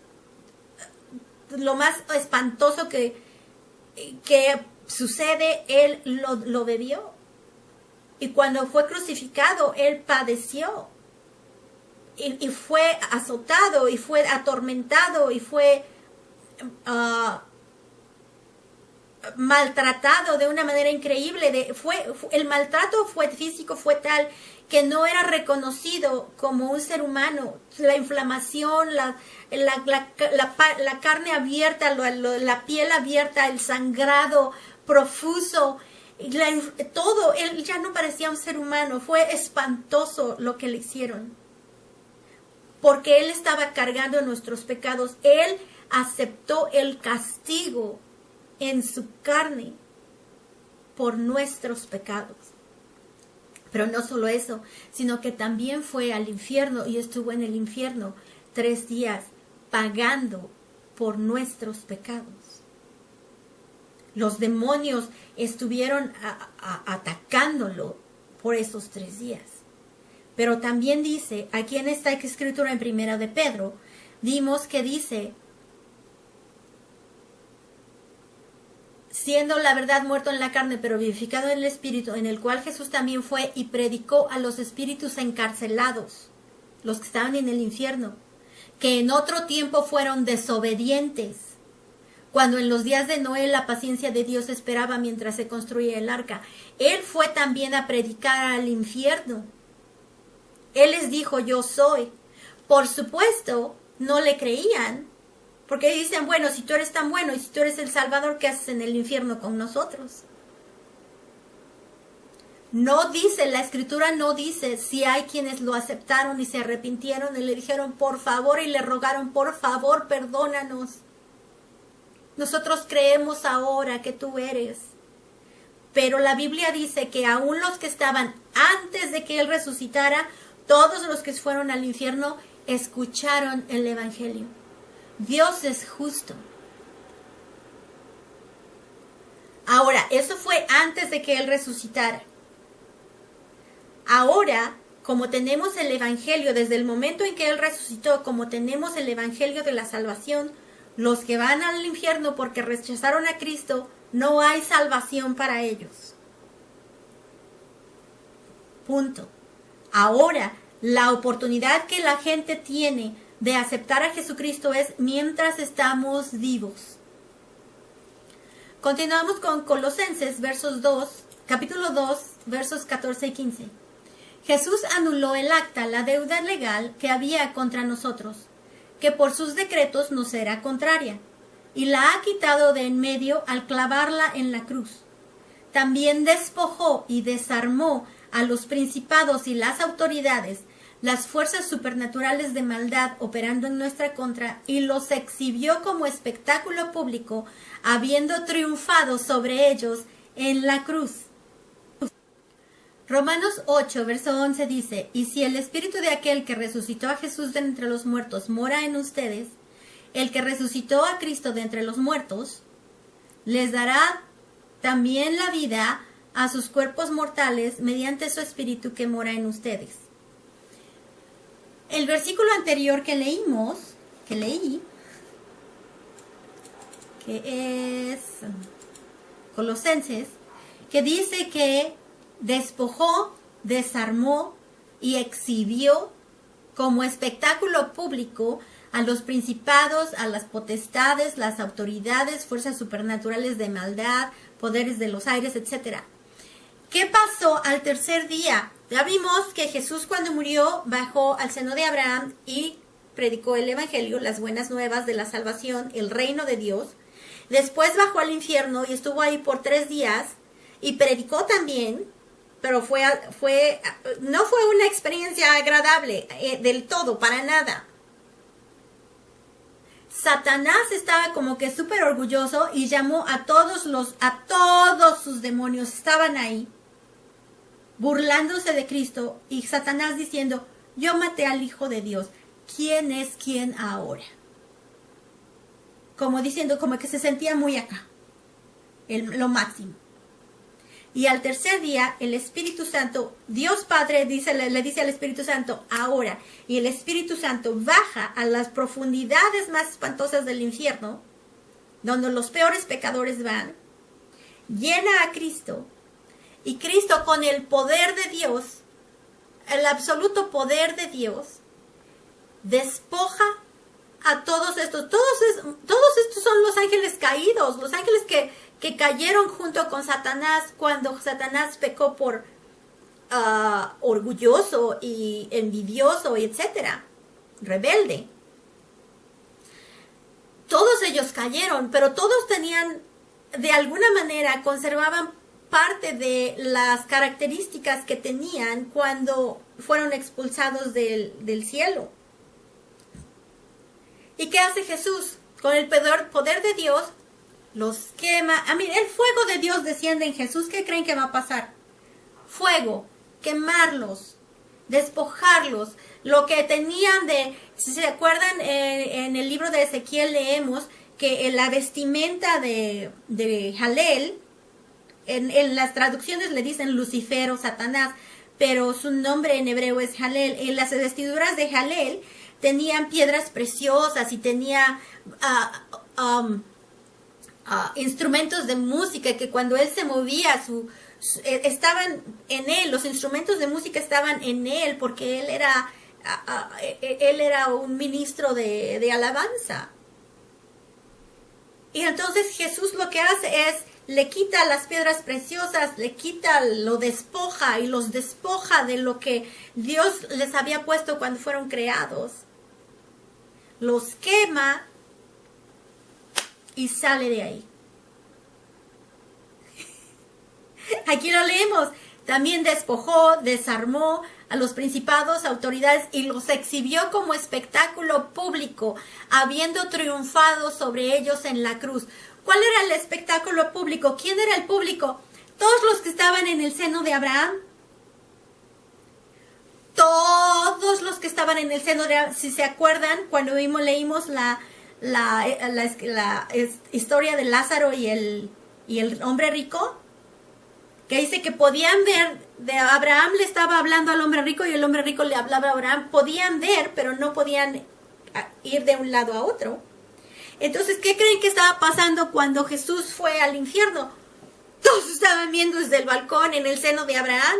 lo más espantoso que sucede, él lo bebió. Y cuando fue crucificado, él padeció. Y fue azotado, y fue atormentado, y fue maltratado de una manera increíble. El maltrato físico fue tal que no era reconocido como un ser humano. La inflamación, la carne abierta, la piel abierta, el sangrado profuso, todo, él ya no parecía un ser humano. Fue espantoso lo que le hicieron, porque él estaba cargando nuestros pecados. Él aceptó el castigo en su carne por nuestros pecados. Pero no solo eso, sino que también fue al infierno y estuvo en el infierno 3 días pagando por nuestros pecados. Los demonios estuvieron atacándolo por esos 3 días. Pero también dice, aquí en esta escritura en Primera de Pedro, vimos que dice, siendo la verdad muerto en la carne, pero vivificado en el Espíritu, en el cual Jesús también fue y predicó a los espíritus encarcelados, los que estaban en el infierno, que en otro tiempo fueron desobedientes, cuando en los días de Noé la paciencia de Dios esperaba mientras se construía el arca. Él fue también a predicar al infierno. Él les dijo, yo soy. Por supuesto, no le creían, porque dicen, bueno, si tú eres tan bueno y si tú eres el Salvador, ¿qué haces en el infierno con nosotros? No dice, la Escritura no dice si hay quienes lo aceptaron y se arrepintieron y le dijeron, por favor, y le rogaron, por favor, perdónanos. Nosotros creemos ahora que tú eres. Pero la Biblia dice que aún los que estaban antes de que Él resucitara, todos los que fueron al infierno escucharon el Evangelio. Dios es justo. Ahora, eso fue antes de que Él resucitara. Ahora, como tenemos el Evangelio, desde el momento en que Él resucitó, como tenemos el Evangelio de la salvación, los que van al infierno porque rechazaron a Cristo, no hay salvación para ellos. Punto. Ahora, la oportunidad que la gente tiene de aceptar a Jesucristo es mientras estamos vivos. Continuamos con Colosenses, capítulo 2, versos 14 y 15. Jesús anuló el acta, la deuda legal que había contra nosotros, que por sus decretos nos era contraria, y la ha quitado de en medio al clavarla en la cruz. También despojó y desarmó a los principados y las autoridades, las fuerzas supernaturales de maldad operando en nuestra contra, y los exhibió como espectáculo público, habiendo triunfado sobre ellos en la cruz. Romanos 8, verso 11 dice, y si el espíritu de aquel que resucitó a Jesús de entre los muertos mora en ustedes, el que resucitó a Cristo de entre los muertos, les dará también la vida a sus cuerpos mortales mediante su espíritu que mora en ustedes. El versículo anterior que leí, que es Colosenses, que dice que despojó desarmó y exhibió como espectáculo público a los principados, a las potestades, las autoridades, fuerzas supernaturales de maldad, poderes de los aires, etc. ¿Qué pasó al tercer día? Ya vimos que Jesús cuando murió bajó al seno de Abraham y predicó el evangelio, las buenas nuevas de la salvación, el reino de Dios. Después bajó al infierno y estuvo ahí por 3 días y predicó también, pero no fue una experiencia agradable del todo, para nada. Satanás estaba como que súper orgulloso y llamó a todos sus demonios, estaban ahí, burlándose de Cristo, y Satanás diciendo, yo maté al Hijo de Dios, ¿quién es quién ahora? Como diciendo, como que se sentía muy acá, lo máximo. Y al tercer día, el Espíritu Santo, Dios Padre le dice al Espíritu Santo, ahora, y el Espíritu Santo baja a las profundidades más espantosas del infierno, donde los peores pecadores van, llena a Cristo, y Cristo con el poder de Dios, el absoluto poder de Dios, despoja a todos estos son los ángeles caídos, los ángeles que cayeron junto con Satanás cuando Satanás pecó por orgulloso y envidioso, y etcétera, rebelde. Todos ellos cayeron, pero todos tenían, de alguna manera, conservaban parte de las características que tenían cuando fueron expulsados del cielo. ¿Y qué hace Jesús? Con el poder de Dios, los quema. El fuego de Dios desciende en Jesús. ¿Qué creen que va a pasar? Fuego, quemarlos, despojarlos. Lo que tenían si se acuerdan, en el libro de Ezequiel leemos que la vestimenta de Jalel, en las traducciones le dicen Lucifer o Satanás, pero su nombre en hebreo es Jalel. En las vestiduras de Jalel tenían piedras preciosas y tenía instrumentos de música que cuando él se movía estaban en él, los instrumentos de música estaban en él, porque él era un ministro de alabanza. Y entonces Jesús lo que hace es le quita las piedras preciosas, lo despoja y los despoja de lo que Dios les había puesto cuando fueron creados. Los quema y sale de ahí. Aquí lo leemos. También despojó, desarmó a los principados, autoridades, y los exhibió como espectáculo público, habiendo triunfado sobre ellos en la cruz. ¿Cuál era el espectáculo público? ¿Quién era el público? Todos los que estaban en el seno de Abraham. Todos los que estaban en el seno de Abraham. Si se acuerdan, cuando leímos la historia de Lázaro y el hombre rico, que dice que podían ver, Abraham le estaba hablando al hombre rico y el hombre rico le hablaba a Abraham, podían ver, pero no podían ir de un lado a otro. Entonces, ¿qué creen que estaba pasando cuando Jesús fue al infierno? Todos estaban viendo desde el balcón en el seno de Abraham.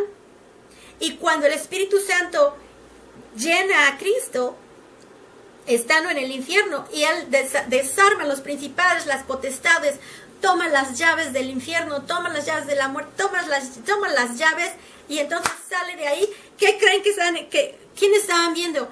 Y cuando el Espíritu Santo llena a Cristo, estando en el infierno, y él desarma los principados, las potestades, toma las llaves del infierno, toma las llaves de la muerte, toma las llaves, y entonces sale de ahí. ¿Qué creen quiénes estaban viendo?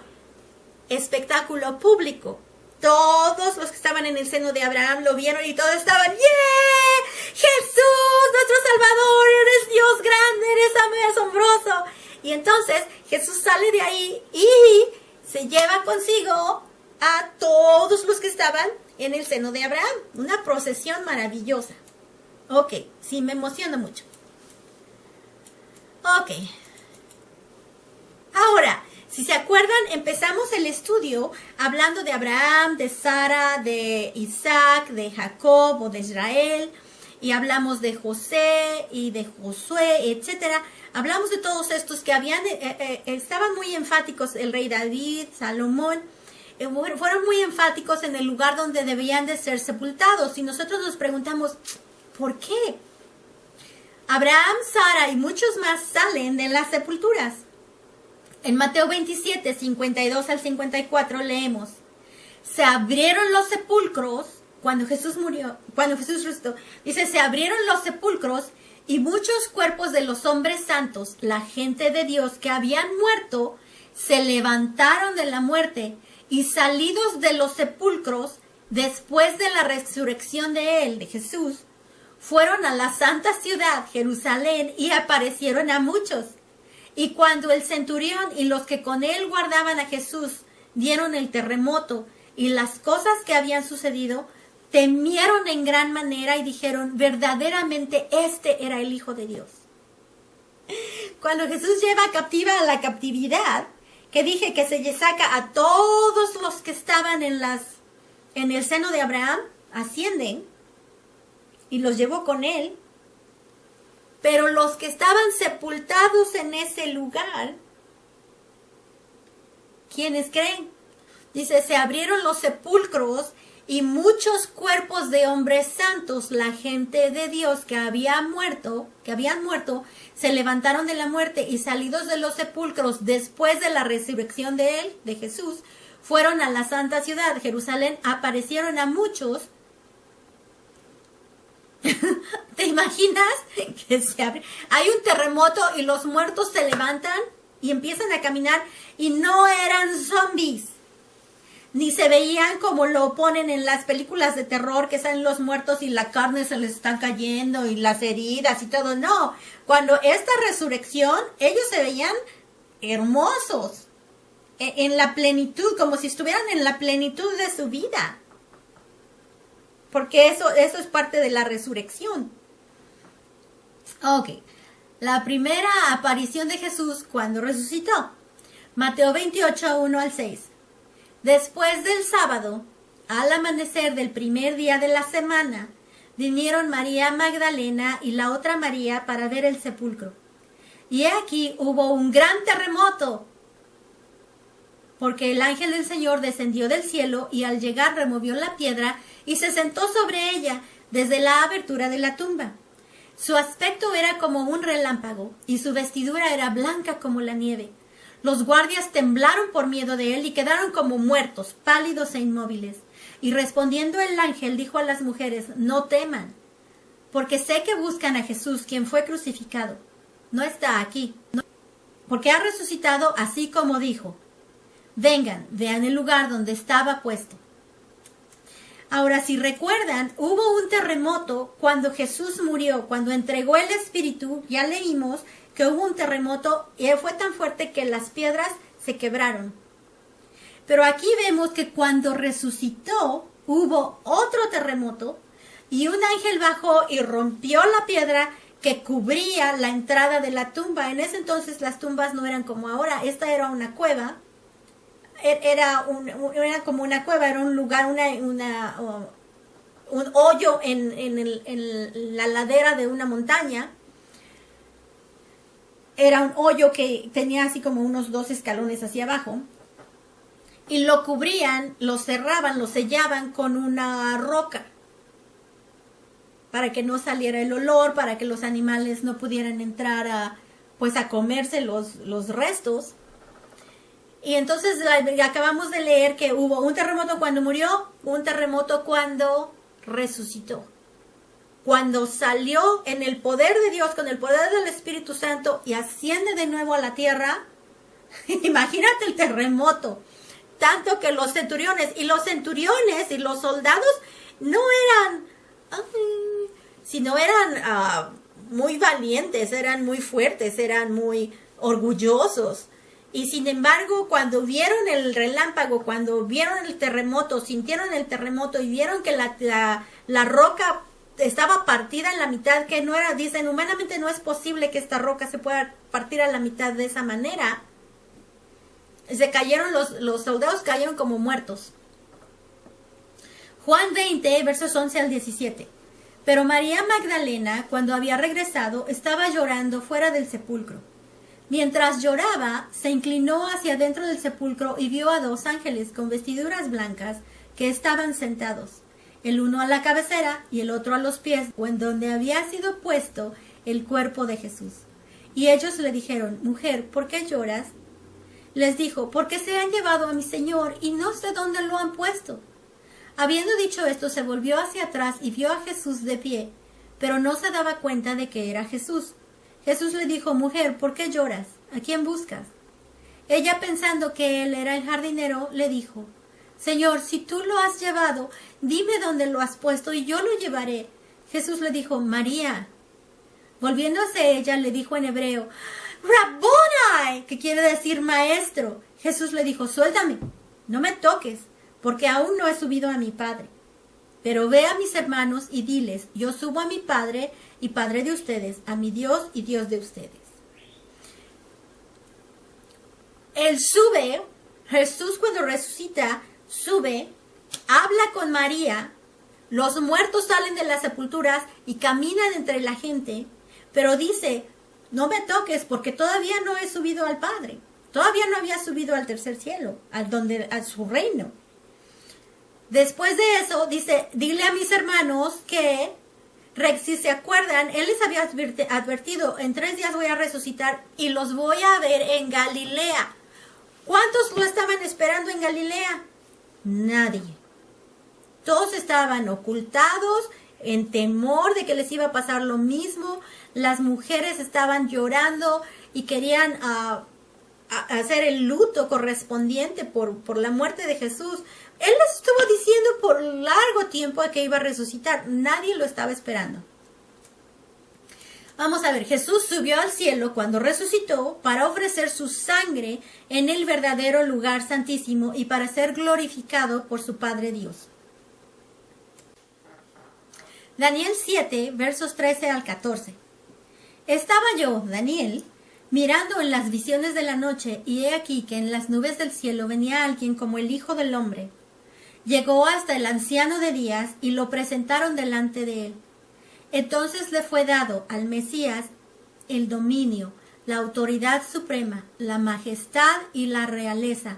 Espectáculo público. Todos los que estaban en el seno de Abraham lo vieron y todos estaban, ¡yeah! ¡Jesús, nuestro Salvador! ¡Eres Dios grande! ¡Eres asombroso! Y entonces Jesús sale de ahí y se lleva consigo a todos los que estaban en el seno de Abraham. Una procesión maravillosa. Ok, sí, me emociona mucho. Ok. Ahora, si se acuerdan, empezamos el estudio hablando de Abraham, de Sara, de Isaac, de Jacob o de Israel, y hablamos de José y de Josué, etcétera. Hablamos de todos estos que estaban muy enfáticos, el rey David, Salomón, fueron muy enfáticos en el lugar donde debían de ser sepultados. Y nosotros nos preguntamos, ¿por qué? Abraham, Sara y muchos más salen de las sepulturas. En Mateo 27, 52 al 54 leemos: se abrieron los sepulcros cuando Jesús murió, cuando Jesús resucitó. Dice, se abrieron los sepulcros y muchos cuerpos de los hombres santos, la gente de Dios que habían muerto, se levantaron de la muerte y salidos de los sepulcros, después de la resurrección de él, de Jesús, fueron a la santa ciudad, Jerusalén, y aparecieron a muchos. Y cuando el centurión y los que con él guardaban a Jesús vieron el terremoto y las cosas que habían sucedido, temieron en gran manera y dijeron, verdaderamente este era el Hijo de Dios. Cuando Jesús lleva captiva a la captividad, que dije que se saca a todos los que estaban en el seno de Abraham, ascienden y los llevó con él. Pero los que estaban sepultados en ese lugar, ¿quiénes creen? Dice, se abrieron los sepulcros y muchos cuerpos de hombres santos, la gente de Dios que habían muerto, se levantaron de la muerte y salidos de los sepulcros después de la resurrección de él, de Jesús, fueron a la santa ciudad, Jerusalén, aparecieron a muchos. ¿Te imaginas que hay un terremoto y los muertos se levantan y empiezan a caminar y no eran zombies? Ni se veían como lo ponen en las películas de terror, que salen los muertos y la carne se les está cayendo y las heridas y todo. No, cuando esta resurrección, ellos se veían hermosos, en la plenitud, como si estuvieran en la plenitud de su vida. Porque eso es parte de la resurrección. Ok, la primera aparición de Jesús cuando resucitó. Mateo 28, 1 al 6. Después del sábado, al amanecer del primer día de la semana, vinieron María Magdalena y la otra María para ver el sepulcro. Y aquí hubo un gran terremoto, porque el ángel del Señor descendió del cielo y al llegar removió la piedra y se sentó sobre ella desde la abertura de la tumba. Su aspecto era como un relámpago y su vestidura era blanca como la nieve. Los guardias temblaron por miedo de él y quedaron como muertos, pálidos e inmóviles. Y respondiendo el ángel dijo a las mujeres, no teman, porque sé que buscan a Jesús, quien fue crucificado. No está aquí, porque ha resucitado así como dijo. Vengan, vean el lugar donde estaba puesto. Ahora, si recuerdan, hubo un terremoto cuando Jesús murió, cuando entregó el Espíritu, ya leímos que hubo un terremoto y fue tan fuerte que las piedras se quebraron. Pero aquí vemos que cuando resucitó, hubo otro terremoto y un ángel bajó y rompió la piedra que cubría la entrada de la tumba. En ese entonces las tumbas no eran como ahora, esta era una cueva. Era como una cueva, era un lugar, un hoyo en la ladera de una montaña. Era un hoyo que tenía así como unos 2 escalones hacia abajo. Y lo cubrían, lo cerraban, lo sellaban con una roca. Para que no saliera el olor, para que los animales no pudieran entrar a comerse los restos. Y entonces acabamos de leer que hubo un terremoto cuando murió, un terremoto cuando resucitó. Cuando salió en el poder de Dios, con el poder del Espíritu Santo y asciende de nuevo a la tierra, imagínate el terremoto. Tanto que los centuriones y los soldados no eran, sino eran muy valientes, eran muy fuertes, eran muy orgullosos. Y sin embargo, cuando vieron el relámpago, cuando vieron el terremoto, sintieron el terremoto y vieron que la roca estaba partida en la mitad, que no era, dicen, humanamente no es posible que esta roca se pueda partir a la mitad de esa manera. Se cayeron, los soldados cayeron como muertos. Juan 20, versos 11 al 17. Pero María Magdalena, cuando había regresado, estaba llorando fuera del sepulcro. Mientras lloraba, se inclinó hacia dentro del sepulcro y vio a 2 ángeles con vestiduras blancas que estaban sentados, el uno a la cabecera y el otro a los pies, o en donde había sido puesto el cuerpo de Jesús. Y ellos le dijeron, mujer, ¿por qué lloras? Les dijo, porque se han llevado a mi Señor y no sé dónde lo han puesto. Habiendo dicho esto, se volvió hacia atrás y vio a Jesús de pie, pero no se daba cuenta de que era Jesús. Jesús le dijo, mujer, ¿por qué lloras? ¿A quién buscas? Ella, pensando que él era el jardinero, le dijo, Señor, si tú lo has llevado, dime dónde lo has puesto y yo lo llevaré. Jesús le dijo, María. Volviéndose ella, le dijo en hebreo, Rabboni, que quiere decir maestro. Jesús le dijo, suéltame, no me toques, porque aún no he subido a mi Padre. Pero ve a mis hermanos y diles, yo subo a mi Padre y Padre de ustedes, a mi Dios y Dios de ustedes. Él sube, Jesús cuando resucita, sube, habla con María, los muertos salen de las sepulturas y caminan entre la gente, pero dice, no me toques porque todavía no he subido al Padre, todavía no había subido al tercer cielo, a su reino. Después de eso, dice, dile a mis hermanos que, si se acuerdan, Él les había advertido, en 3 días voy a resucitar y los voy a ver en Galilea. ¿Cuántos lo estaban esperando en Galilea? Nadie. Todos estaban ocultados, en temor de que les iba a pasar lo mismo. Las mujeres estaban llorando y querían hacer el luto correspondiente por la muerte de Jesús. Él les estuvo diciendo por largo tiempo que iba a resucitar. Nadie lo estaba esperando. Vamos a ver, Jesús subió al cielo cuando resucitó para ofrecer su sangre en el verdadero lugar santísimo y para ser glorificado por su Padre Dios. Daniel 7, versos 13 al 14. Estaba yo, Daniel, mirando en las visiones de la noche, y he aquí que en las nubes del cielo venía alguien como el Hijo del Hombre. Llegó hasta el anciano de días y lo presentaron delante de él. Entonces le fue dado al Mesías el dominio, la autoridad suprema, la majestad y la realeza.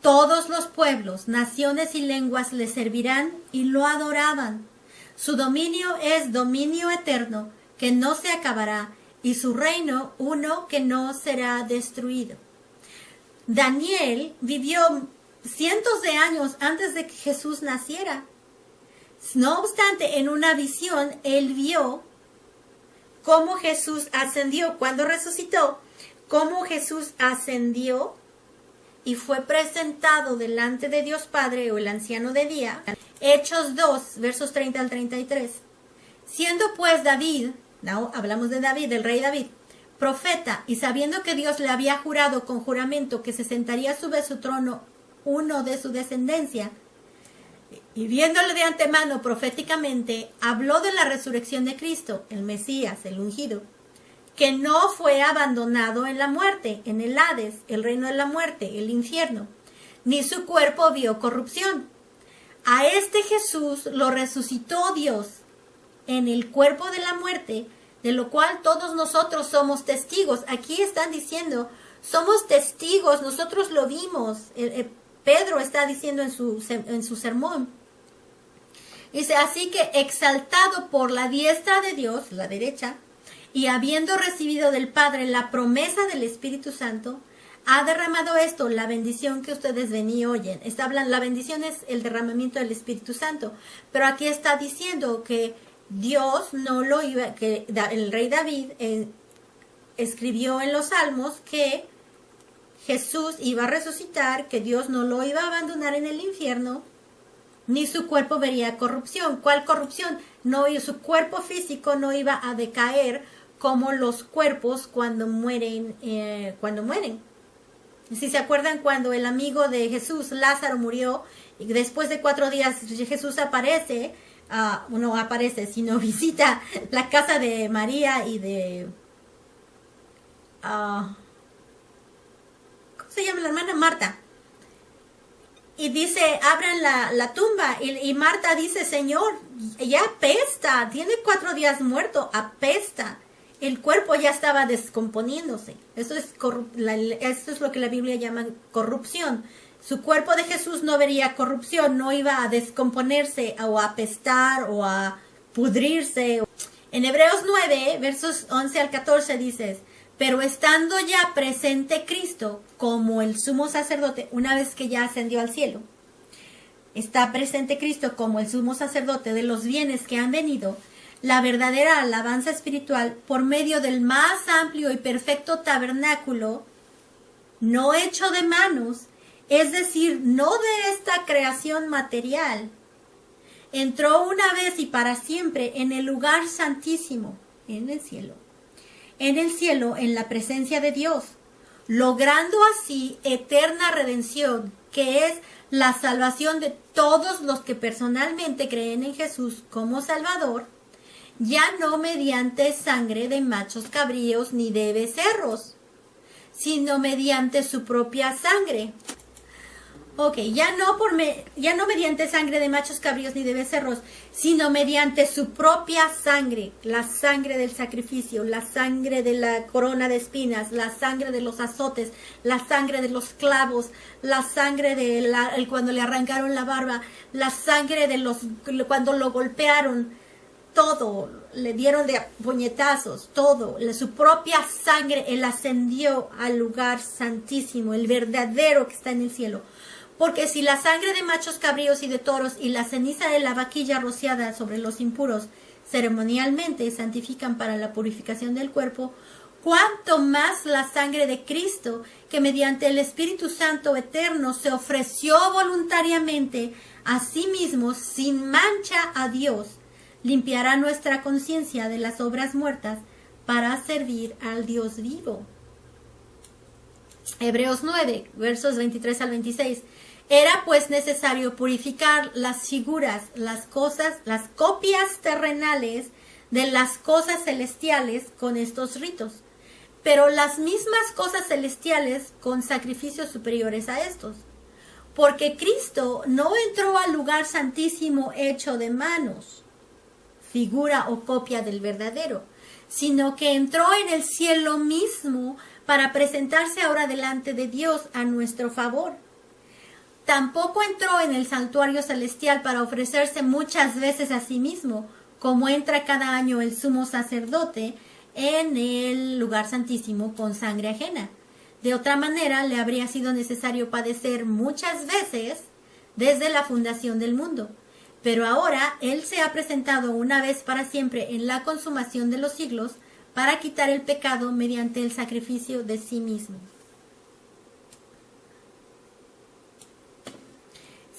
Todos los pueblos, naciones y lenguas le servirán y lo adoraban. Su dominio es dominio eterno, que no se acabará, y su reino uno que no será destruido. Daniel vivió cientos de años antes de que Jesús naciera. No obstante, en una visión, él vio cómo Jesús ascendió, cuando resucitó, cómo Jesús ascendió y fue presentado delante de Dios Padre o el anciano de día. Hechos 2, versos 30 al 33. Siendo pues David, hablamos de David, del rey David, profeta, y sabiendo que Dios le había jurado con juramento que se sentaría sobre su trono uno de su descendencia, y viéndole de antemano proféticamente, habló de la resurrección de Cristo, el Mesías, el ungido, que no fue abandonado en la muerte, en el Hades, el reino de la muerte, el infierno, ni su cuerpo vio corrupción. A este Jesús lo resucitó Dios en el cuerpo de la muerte, de lo cual todos nosotros somos testigos. Aquí están diciendo, somos testigos, nosotros lo vimos. Pedro está diciendo en su sermón. Dice, así que exaltado por la diestra de Dios, la derecha, y habiendo recibido del Padre la promesa del Espíritu Santo, ha derramado esto, la bendición que ustedes ven y oyen. La bendición es el derramamiento del Espíritu Santo. Pero aquí está diciendo que Dios no lo iba, que el rey David escribió en los Salmos que Jesús iba a resucitar, que Dios no lo iba a abandonar en el infierno, ni su cuerpo vería corrupción. ¿Cuál corrupción? No, su cuerpo físico no iba a decaer como los cuerpos cuando mueren. Si se acuerdan, cuando el amigo de Jesús, Lázaro, murió, y después de 4 días Jesús aparece, no aparece, sino visita la casa de María y de... ¿cómo se llama la hermana? Marta. Y dice, abran la tumba. Y Marta dice, Señor, ya apesta, tiene 4 días muerto, apesta. El cuerpo ya estaba descomponiéndose. Esto es lo que la Biblia llama corrupción. Su cuerpo de Jesús no vería corrupción, no iba a descomponerse o a apestar o a pudrirse. En Hebreos 9, versos 11 al 14 dices, pero estando ya presente Cristo como el sumo sacerdote, una vez que ya ascendió al cielo, está presente Cristo como el sumo sacerdote de los bienes que han venido, la verdadera alabanza espiritual por medio del más amplio y perfecto tabernáculo, no hecho de manos, es decir, no de esta creación material, entró una vez y para siempre en el lugar santísimo, en el cielo, en la presencia de Dios, logrando así eterna redención, que es la salvación de todos los que personalmente creen en Jesús como Salvador, ya no mediante sangre de machos cabríos ni de becerros, sino mediante su propia sangre. Ok, ya no mediante sangre de machos cabríos ni de becerros, sino mediante su propia sangre, la sangre del sacrificio, la sangre de la corona de espinas, la sangre de los azotes, la sangre de los clavos, la sangre de cuando le arrancaron la barba, la sangre de cuando lo golpearon, todo, le dieron de puñetazos, todo, su propia sangre, él ascendió al lugar santísimo, el verdadero que está en el cielo. Porque si la sangre de machos cabríos y de toros y la ceniza de la vaquilla rociada sobre los impuros ceremonialmente santifican para la purificación del cuerpo, cuánto más la sangre de Cristo, que mediante el Espíritu Santo eterno se ofreció voluntariamente a sí mismo sin mancha a Dios, limpiará nuestra conciencia de las obras muertas para servir al Dios vivo. Hebreos 9, versos 23 al 26. Era pues necesario purificar las figuras, las copias terrenales de las cosas celestiales con estos ritos, pero las mismas cosas celestiales con sacrificios superiores a estos. Porque Cristo no entró al lugar santísimo hecho de manos, figura o copia del verdadero, sino que entró en el cielo mismo para presentarse ahora delante de Dios a nuestro favor. Tampoco entró en el santuario celestial para ofrecerse muchas veces a sí mismo, como entra cada año el sumo sacerdote en el lugar santísimo con sangre ajena. De otra manera, le habría sido necesario padecer muchas veces desde la fundación del mundo. Pero ahora Él se ha presentado una vez para siempre en la consumación de los siglos para quitar el pecado mediante el sacrificio de sí mismo.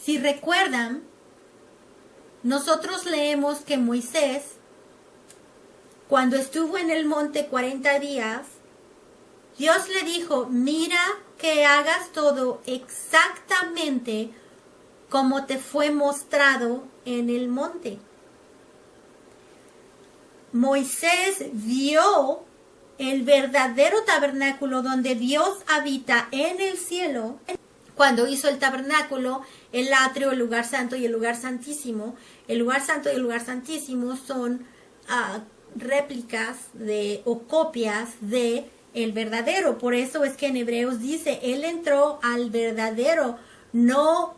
Si recuerdan, nosotros leemos que Moisés, cuando estuvo en el monte 40 días, Dios le dijo, mira que hagas todo exactamente como te fue mostrado en el monte. Moisés vio el verdadero tabernáculo donde Dios habita en el cielo. Cuando hizo el tabernáculo, el atrio, el lugar santo y el lugar santísimo. El lugar santo y el lugar santísimo son réplicas o copias de el verdadero. Por eso es que en Hebreos dice, Él entró al verdadero, no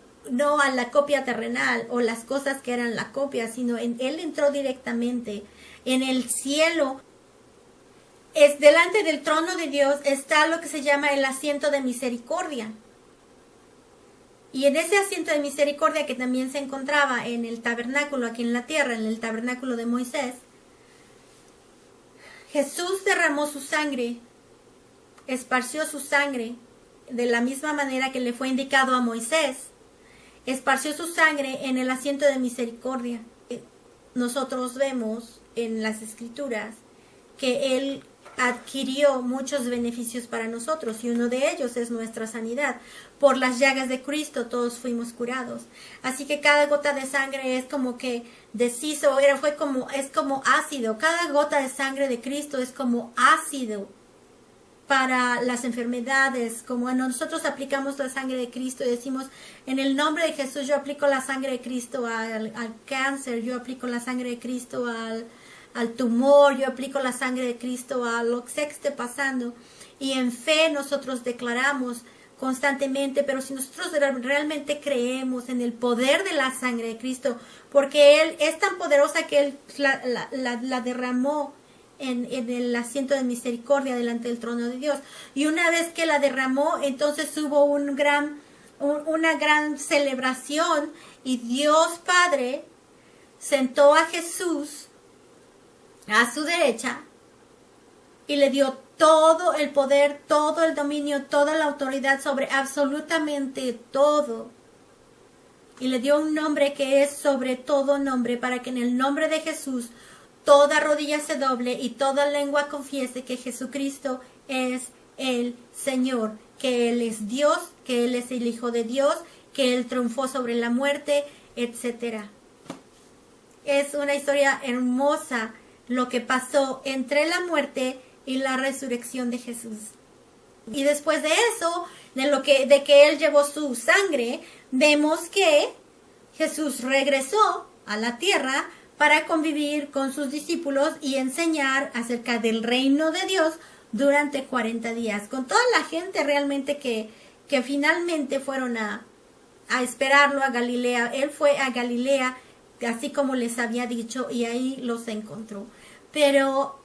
a la copia terrenal o las cosas que eran la copia, sino Él entró directamente en el cielo. Delante del trono de Dios está lo que se llama el asiento de misericordia. Y en ese asiento de misericordia que también se encontraba en el tabernáculo aquí en la tierra, en el tabernáculo de Moisés, Jesús derramó su sangre, esparció su sangre de la misma manera que le fue indicado a Moisés, esparció su sangre en el asiento de misericordia. Nosotros vemos en las Escrituras que Él adquirió muchos beneficios para nosotros y uno de ellos es nuestra sanidad. Por las llagas de Cristo todos fuimos curados. Así que cada gota de sangre es como que deshizo, es como ácido. Cada gota de sangre de Cristo es como ácido para las enfermedades. Como nosotros aplicamos la sangre de Cristo y decimos, en el nombre de Jesús yo aplico la sangre de Cristo al cáncer, yo aplico la sangre de Cristo al tumor, yo aplico la sangre de Cristo a lo que sea que esté pasando. Y en fe nosotros declaramos constantemente, pero si nosotros realmente creemos en el poder de la sangre de Cristo, porque Él es tan poderosa que Él la derramó en el asiento de misericordia delante del trono de Dios. Y una vez que la derramó, entonces hubo una gran celebración y Dios Padre sentó a Jesús a su derecha y le dio todo el poder, todo el dominio, toda la autoridad sobre absolutamente todo. Y le dio un nombre que es sobre todo nombre, para que en el nombre de Jesús toda rodilla se doble y toda lengua confiese que Jesucristo es el Señor, que Él es Dios, que Él es el Hijo de Dios, que Él triunfó sobre la muerte, etc. Es una historia hermosa lo que pasó entre la muerte y la resurrección de Jesús. Y después de eso, de que Él llevó su sangre, vemos que Jesús regresó a la tierra para convivir con sus discípulos y enseñar acerca del reino de Dios durante 40 días, con toda la gente realmente que finalmente fueron a esperarlo a Galilea. Él fue a Galilea, así como les había dicho, y ahí los encontró. Pero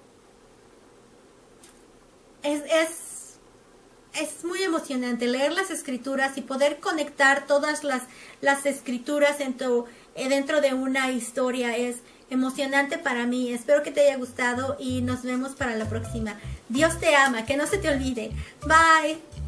es muy emocionante leer las escrituras y poder conectar todas las escrituras dentro de una historia. Es emocionante para mí. Espero que te haya gustado y nos vemos para la próxima. Dios te ama, que no se te olvide. Bye.